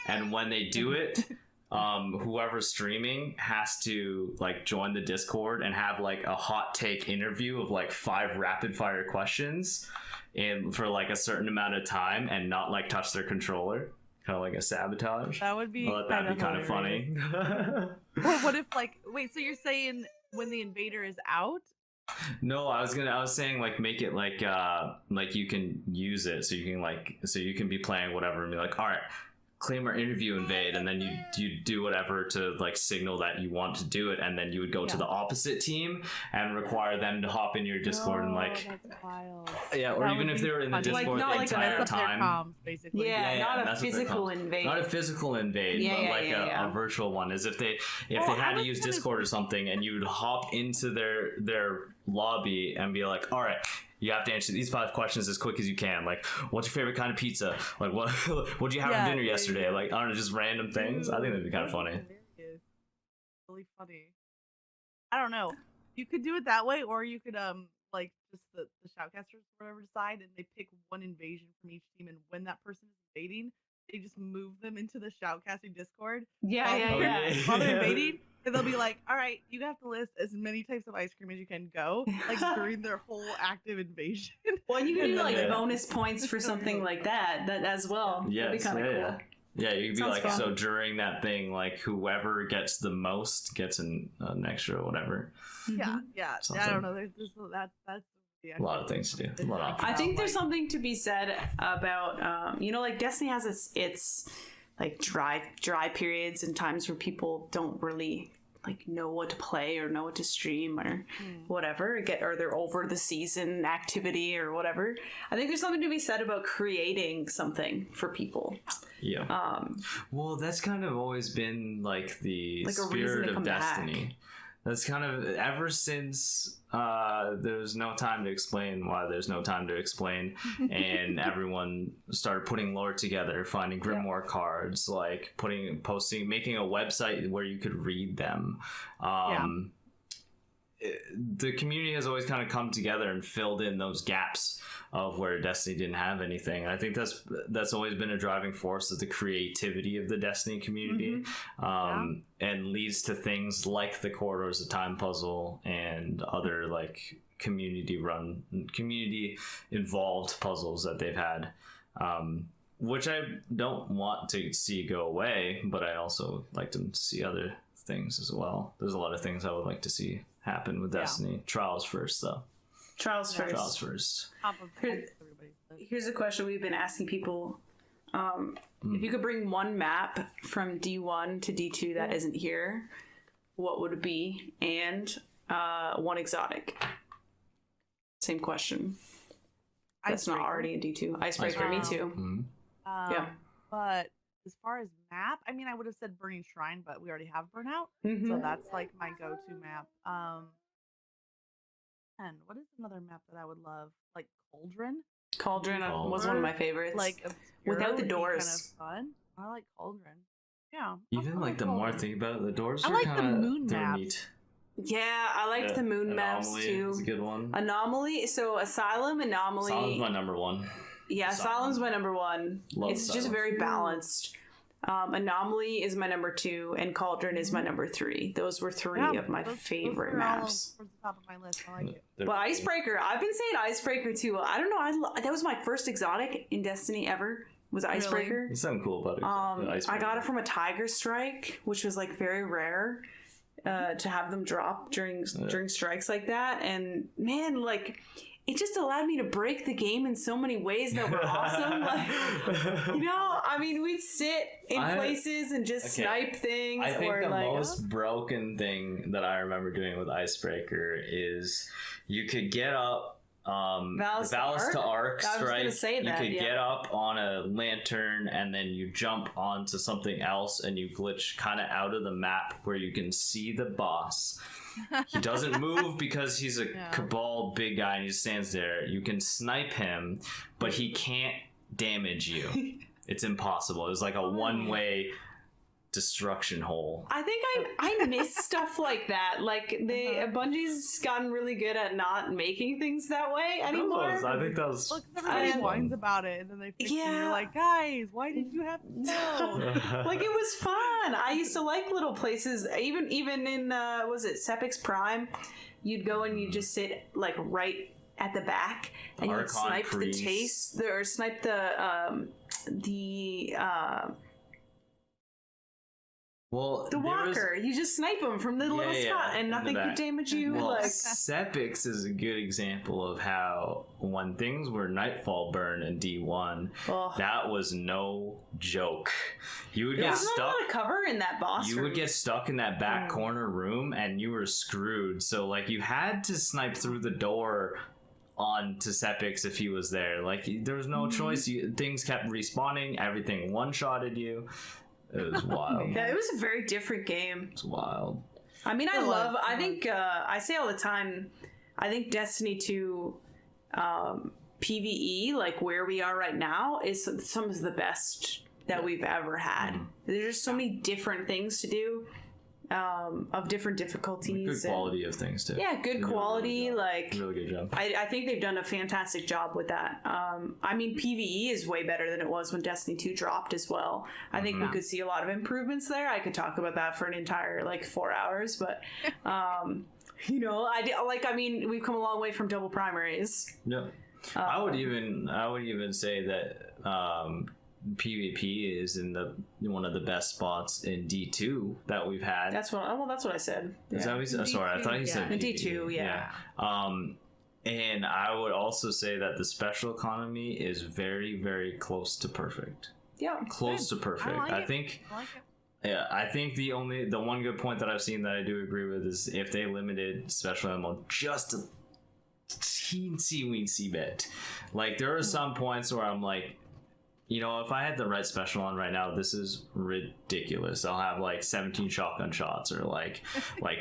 and when they do it, whoever's streaming has to like join the Discord and have like a hot take interview of like 5 rapid fire questions and for like a certain amount of time, and not like touch their controller, kind of like a sabotage. That would be that'd be kind of funny. What if like wait, so you're saying when the invader is out? No, I was saying like make it like you can use it so you can be playing whatever and be like, all right, claim our interview invade, and then you do whatever to like signal that you want to do it, and then you would go to the opposite team and require them to hop in your Discord and like that's wild. or that even if they were in the Discord like, the entire time. Comms, basically. Yeah, not a physical invade. Not a physical invade, but like a virtual one. Is if they had to use Discord or something, and you would hop into their lobby and be like, all right, you have to answer these 5 questions as quick as you can. Like, what's your favorite kind of pizza? Like, what'd you have for dinner yesterday? Like, I don't know, just random things. I think that'd be kind of funny. Really funny. I don't know. You could do it that way, or you could like just the shoutcasters or whatever decide, and they pick 1 invasion from each team, and when that person is invading, they just move them into the shoutcasting Discord. While they're invading. And they'll be like, all right, you have to list as many types of ice cream as you can go, like during their whole active invasion. Well, you can do like bonus points for something like that as well. Yes, that'd be kind of cool. Yeah, you could be like, fun. so during that thing, like whoever gets the most gets an extra whatever. Yeah. Something. I don't know. There's that's a lot of things to do. I think there's something to be said about like Destiny has its like dry periods and times where people don't really like know what to play or know what to stream or whatever, or they're over the season activity or whatever. I think there's something to be said about creating something for people. Yeah. Well, that's kind of always been like the spirit of Destiny. Back. That's kind of ever since there's no time to explain why there's no time to explain, and everyone started putting lore together, finding grimoire cards, like making a website where you could read them. The community has always kind of come together and filled in those gaps of where Destiny didn't have anything. And I think that's always been a driving force of the creativity of the Destiny community, and leads to things like the Corridors of Time puzzle and other like community involved puzzles that they've had, which I don't want to see go away, but I also like to see other things as well. There's a lot of things I would like to see happen with Destiny. Trials first, though. Trials first. Here's a question we've been asking people. If you could bring 1 map from D1 to D2 that isn't here, what would it be? And 1 exotic. Same question. That's not already in D2. Icebreaker, me too. But as far as map, I mean, I would have said Burning Shrine, but we already have Burnout, so that's like my go-to map. And what is another map that I would love? Like Cauldron. Cauldron was one of my favorites. Like without the doors. Kind of fun. I like Cauldron. Yeah. Even like the more I think about it, the doors are like kind the of moon maps. neat. Yeah, I liked the moon maps too. It's a good one. Anomaly. So Asylum's my number 1. Yeah, Asylum's my number 1. It's Asylum. just very balanced. Anomaly is my number 2, and Cauldron is my number 3. Those were 3 of my favorite maps. Towards the top of my list. I like it. But Icebreaker, I've been saying Icebreaker too. I don't know. That was my first exotic in Destiny ever. Was Icebreaker? There's something cool about it. I got it from a Tiger Strike, which was like very rare to have them drop during strikes like that. And man, like it just allowed me to break the game in so many ways that were awesome. Like, you know, I mean, we'd sit in places and just snipe things. I think the most broken thing that I remember doing with Icebreaker is you could get up Valus to Arc strike. You could get up on a lantern and then you jump onto something else and you glitch kind of out of the map where you can see the boss. He doesn't move because he's a Cabal big guy and he stands there. You can snipe him, but he can't damage you. It's impossible. It's like a one-way destruction hole. I think I miss stuff like that. Like Bungie's gotten really good at not making things that way anymore. I think that was. Look, everybody whines about it, and then they fix it. And you're like, guys, why did you have to know? Like, it was fun. I used to like little places. Even in was it Sepix Prime? You'd go and you just sit like right at the back, and you'd snipe the chase, or snipe the walker. You just snipe them from the little spot, and nothing could damage you. Well, Sepix is a good example of how when things were Nightfall Burn in D1, that was no joke. You would get stuck. There's not a lot of cover in that boss room. Would get stuck in that back corner room, and you were screwed. So, like, you had to snipe through the door onto Sepix if he was there. Like, there was no choice. Things kept respawning. Everything one-shotted you. It was wild. Yeah, it was a very different game. It's wild. I mean, I think, I say all the time, I think Destiny 2 PvE, like where we are right now, is some of the best that we've ever had. There's just so many different things to do, of different difficulties. Good quality of things, too. Yeah, good quality. Like, really good job. I think they've done a fantastic job with that. I mean, PvE is way better than it was when Destiny 2 dropped as well. I think we could see a lot of improvements there. I could talk about that for an entire, 4 hours, but, you know, I mean, we've come a long way from double primaries. Yeah. I would even say that, PvP is in one of the best spots in D2 that we've had. That's what I said. Is that what you said? Sorry, I thought you said D2. Yeah. And I would also say that the special economy is very, very close to perfect. Yeah, close to perfect. I think. Yeah, I think the one good point that I've seen that I do agree with is if they limited special ammo just a teensy bit. Like, there are some points where I'm like, you know, if I had the right special on right now, this is ridiculous. I'll have 17 shotgun shots or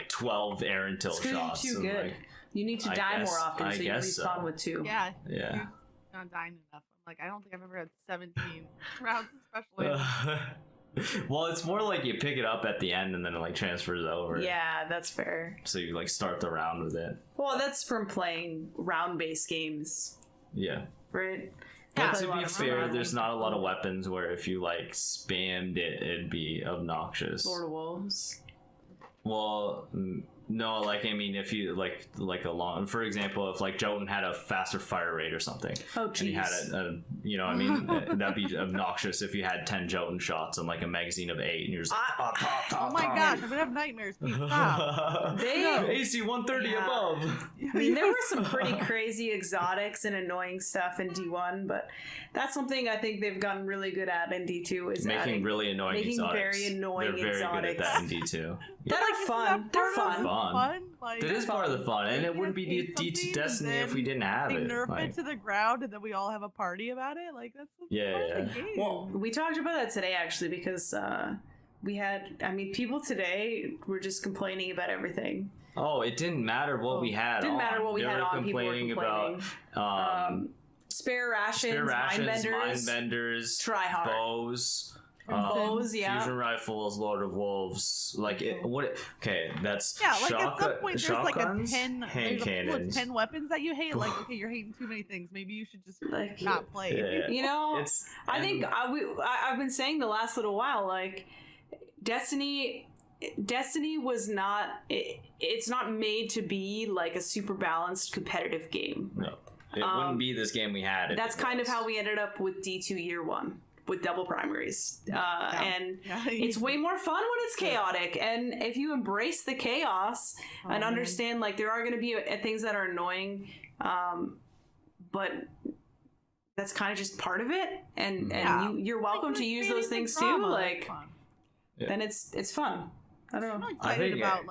12 air and tilt shots. Too good. Like, you need to die more often, so you respawn with 2. Yeah. Yeah. You're not dying enough. I'm I don't think I've ever had 17 rounds of special. Well, it's more like you pick it up at the end and then it transfers over. Yeah, that's fair. So you start the round with it. Well, that's from playing round-based games. Yeah. Right? But to be fair, there's not a lot of weapons where if you spammed it, it'd be obnoxious. Lord of Wolves. Well, no, I mean, if you a long, for example, if Jotun had a faster fire rate or something. Oh, jeez. And he had you know, I mean, that'd be obnoxious if you had 10 Jotun shots and a magazine of 8, and you're just oh my gosh, I'm gonna have nightmares. Please stop. AC 130 above. I mean, there were some pretty crazy exotics and annoying stuff in D1, but that's something I think they've gotten really good at in D2 is making really annoying exotics. Very annoying They're very exotics. good at that in D2. They're fun. They're fun. That is part of the fun, and it wouldn't be D2 Destiny if we didn't have it. They nerf it to the ground, and then we all have a party about it. That's the game. Well, we talked about that today actually because we had. I mean, people today were just complaining about everything. Oh, it didn't matter what we had. Didn't matter what we had on. People were complaining about spare rations, mind benders, tryhard bows. Bows, fusion rifles, Lord of Wolves, okay, that's at some point shotguns, there's hand cannons, 10 weapons that you hate. Okay, you're hating too many things. Maybe you should just not play. Yeah. You know, I think I've been saying the last little while, Destiny was not. It's not made to be a super balanced competitive game. No, it wouldn't be this game we had. That's kind of how we ended up with D2 Year 1. With double primaries. And it's way more fun when it's chaotic. And if you embrace the chaos and understand there are going to be things that are annoying, but that's kind of just part of it, and you're welcome to use those things too. Like, then it's fun. I don't know. I'm excited about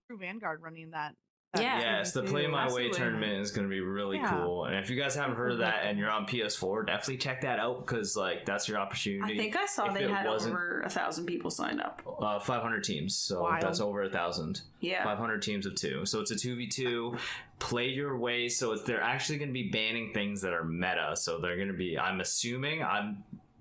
True Vanguard running that. Yes, the Play My Way tournament is going to be really cool. And if you guys haven't heard of that and you're on PS4, definitely check that out, because like that's your opportunity. I think I saw they had over 1,000 people signed up. 500 teams, so that's over 1,000. Yeah, 500 teams of 2. So it's a 2v2. Play your way. So they're actually going to be banning things that are meta. So they're going to be. I'm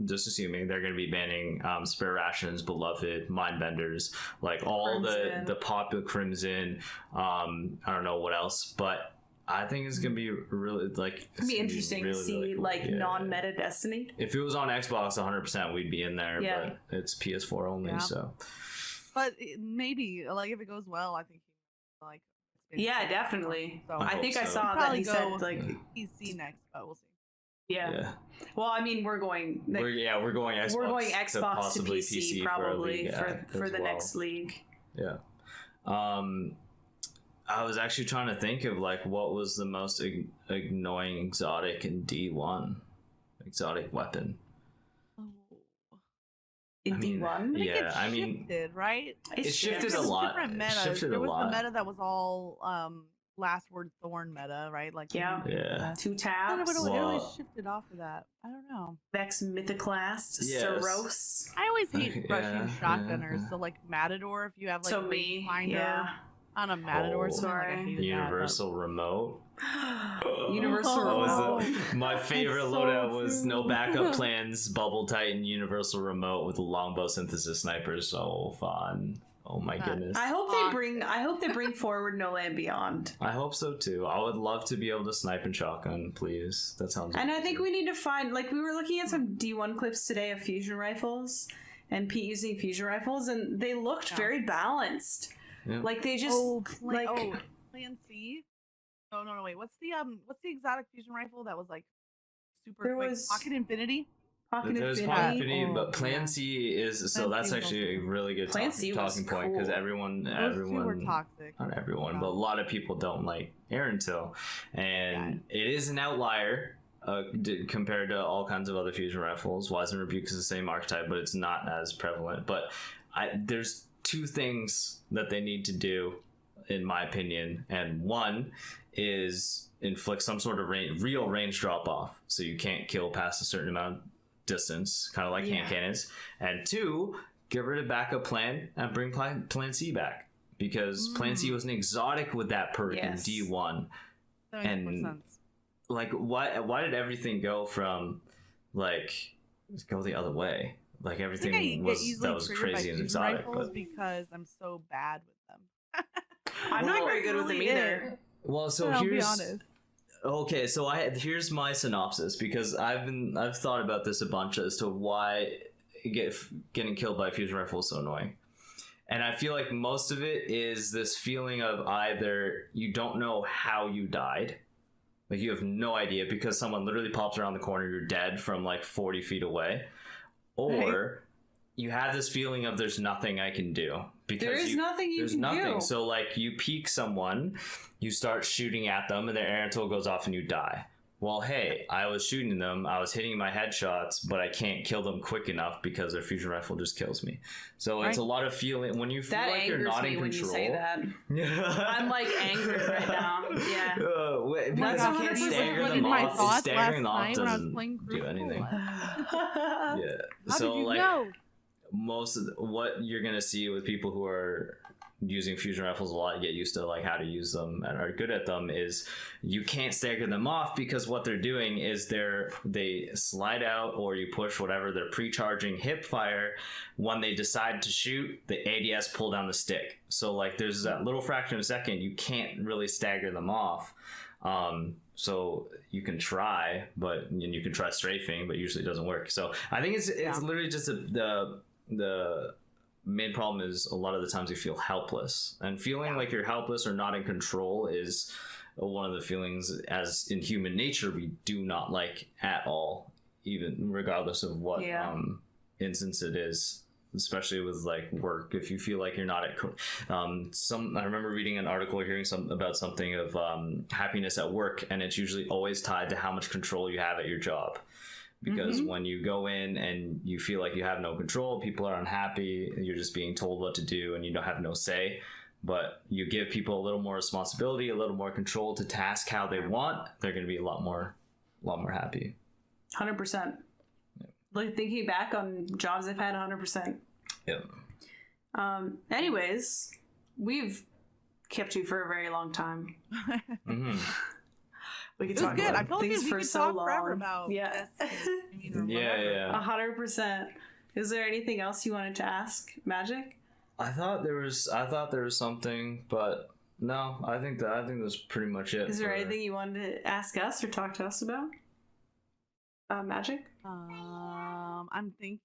just assuming they're going to be banning Spare Rations, Beloved, Mindbenders, like all the popular Crimson. I don't know what else, but I think it's going to be really like. It's going to be interesting to see really cool. Non-meta Destiny. If it was on Xbox, 100% we'd be in there, but it's PS4 only, so. But maybe like if it goes well, I think like. Yeah, definitely. So I think I saw that he said like PC next, but we'll see. Yeah. Well, I mean, we're going. We're going Xbox. We're going Xbox to PC probably for the next league. Yeah. I was actually trying to think of like what was the most annoying exotic in D1, exotic weapon. In D1? Shifted, right? It shifted a lot. Different meta. There was the meta that was all last word thorn meta, right? Like 2 tabs. It always shifted off of that. I don't know. Vex Mythoclast, Soros. I always hate Russian shotgunners. So like Matador, if you have like a finder on a Matador, Universal Remote. Universal Remote. My favorite loadout was no backup plans, Bubble Titan, Universal Remote with a longbow synthesis sniper. So fun. Oh my goodness! I hope they bring forward No Land Beyond. I hope so too. I would love to be able to snipe and shotgun, please. That sounds. And amazing. I think we need to find, like, we were looking at some D1 clips today of fusion rifles and Pete using fusion rifles, and they looked very balanced. Yeah. Like they just Plan C. No, wait. What's the exotic fusion rifle that was like super? There was Pocket Infinity. There's Pocket Infinity, but Plan C is that's actually a really good talking point, because everyone were toxic. Not everyone, but a lot of people don't like Aerontil, and it is an outlier compared to all kinds of other fusion rifles. Wise and Rebuke is the same archetype, but it's not as prevalent. But there's 2 things that they need to do, in my opinion, and one is inflict some sort of real range drop off, so you can't kill past a certain amount of distance, kind of like hand cannons, and 2, get rid of backup plan and bring plan C back, because plan C was an exotic with that perk in D1. That makes more sense. Like why did everything go from go the other way? Like everything was crazy and exotic, but because I'm so bad with them. I'm not very good with them either. Well, so I'll be honest. Okay, so here's my synopsis, because I've thought about this a bunch as to why getting killed by a fusion rifle is so annoying. And I feel like most of it is this feeling of either you don't know how you died, like you have no idea because someone literally pops around the corner, you're dead from like 40 feet away, or you have this feeling of there's nothing I can do. Because there is nothing you can do. So like you peek someone, you start shooting at them, and their Aerontil goes off and you die. Well, hey, I was shooting them, I was hitting my headshots, but I can't kill them quick enough because their fusion rifle just kills me. So it's a lot of feeling when you feel that like you're not in control. When you say that. I'm like angry right now. Yeah. Because you can't stagger them off. Staggering them off doesn't do anything. How so did you like know? Most of what you're gonna see with people who are using fusion rifles a lot, get used to like how to use them and are good at them, is you can't stagger them off, because what they're doing is they slide out, or you push whatever, they're pre-charging hip fire. When they decide to shoot, the ADS pull down the stick, so like there's that little fraction of a second you can't really stagger them off. So you can try, but you can try strafing, but usually it doesn't work. So I think it's literally just the main problem is a lot of the times you feel helpless, and feeling like you're helpless or not in control is one of the feelings, as in human nature, we do not like at all, even regardless of what instance it is. especially with like work. If you feel like you're not at I remember reading an article or hearing about something of happiness at work, and it's usually always tied to how much control you have at your job. Because when you go in and you feel like you have no control, people are unhappy, you're just being told what to do and you don't have no say. But you give people a little more responsibility, a little more control to task how they want, they're going to be a lot more happy. 100%. Yeah. Like thinking back on jobs I've had, 100%. Yeah. Anyways, we've kept you for a very long time. We could talk about things for so long. Yeah. Yeah. 100%. Is there anything else you wanted to ask, Magick? I thought there was something, but no, I think that's pretty much it. Is there anything you wanted to ask us or talk to us about? Magick? I'm thinking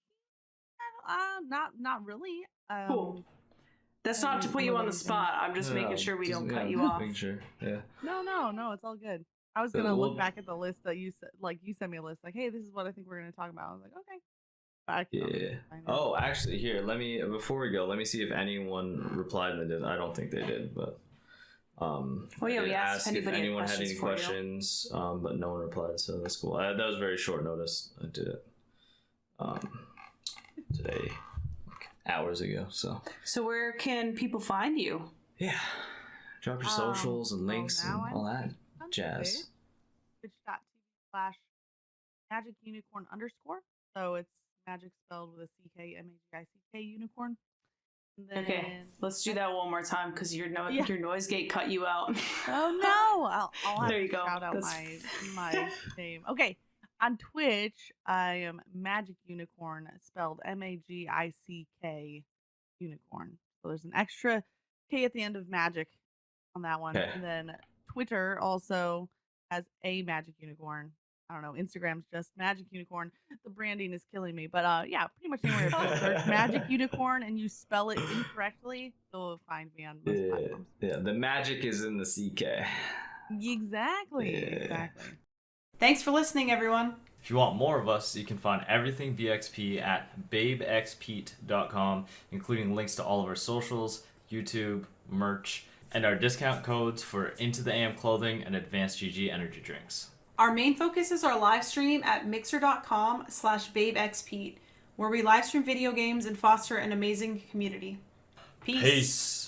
not really. Cool. That's not to put you on the spot. I'm just making sure we don't cut you off. Sure. Yeah. No, it's all good. I was gonna look back at the list that you said. Like you sent me a list, like, hey, this is what I think we're gonna talk about. I was like, okay. Yeah. Oh, actually, here, before we go, let me see if anyone replied and they did. I don't think they did, but we asked if anyone had any questions, but no one replied, so that's cool. That was very short notice. I did it today, like hours ago. So where can people find you? Yeah, drop your socials and links and all that jazz. Twitch.tv/MagickUnicorn_. So it's Magick spelled with a CK, MAGICK unicorn. Okay, let's do that one more time because your noise gate cut you out. Oh no! I'll have there you to go. shout out my name. Okay, on Twitch I am MagickUnicorn, spelled MAGICK unicorn. So there's an extra K at the end of Magic on that one. Okay. And then Twitter also has a MagickUnicorn. I don't know. Instagram's just MagickUnicorn. The branding is killing me, but yeah, pretty much anywhere if you search MagickUnicorn and you spell it incorrectly, you'll find me on most platforms. Yeah, the magic is in the CK. Exactly. Exactly. Thanks for listening, everyone. If you want more of us, you can find everything BXP at BxPerience.com, including links to all of our socials, YouTube, merch, and our discount codes for Into the AM clothing and Advanced GG energy drinks. Our main focus is our live stream at mixer.com/BabeXPete, where we live stream video games and foster an amazing community. Peace.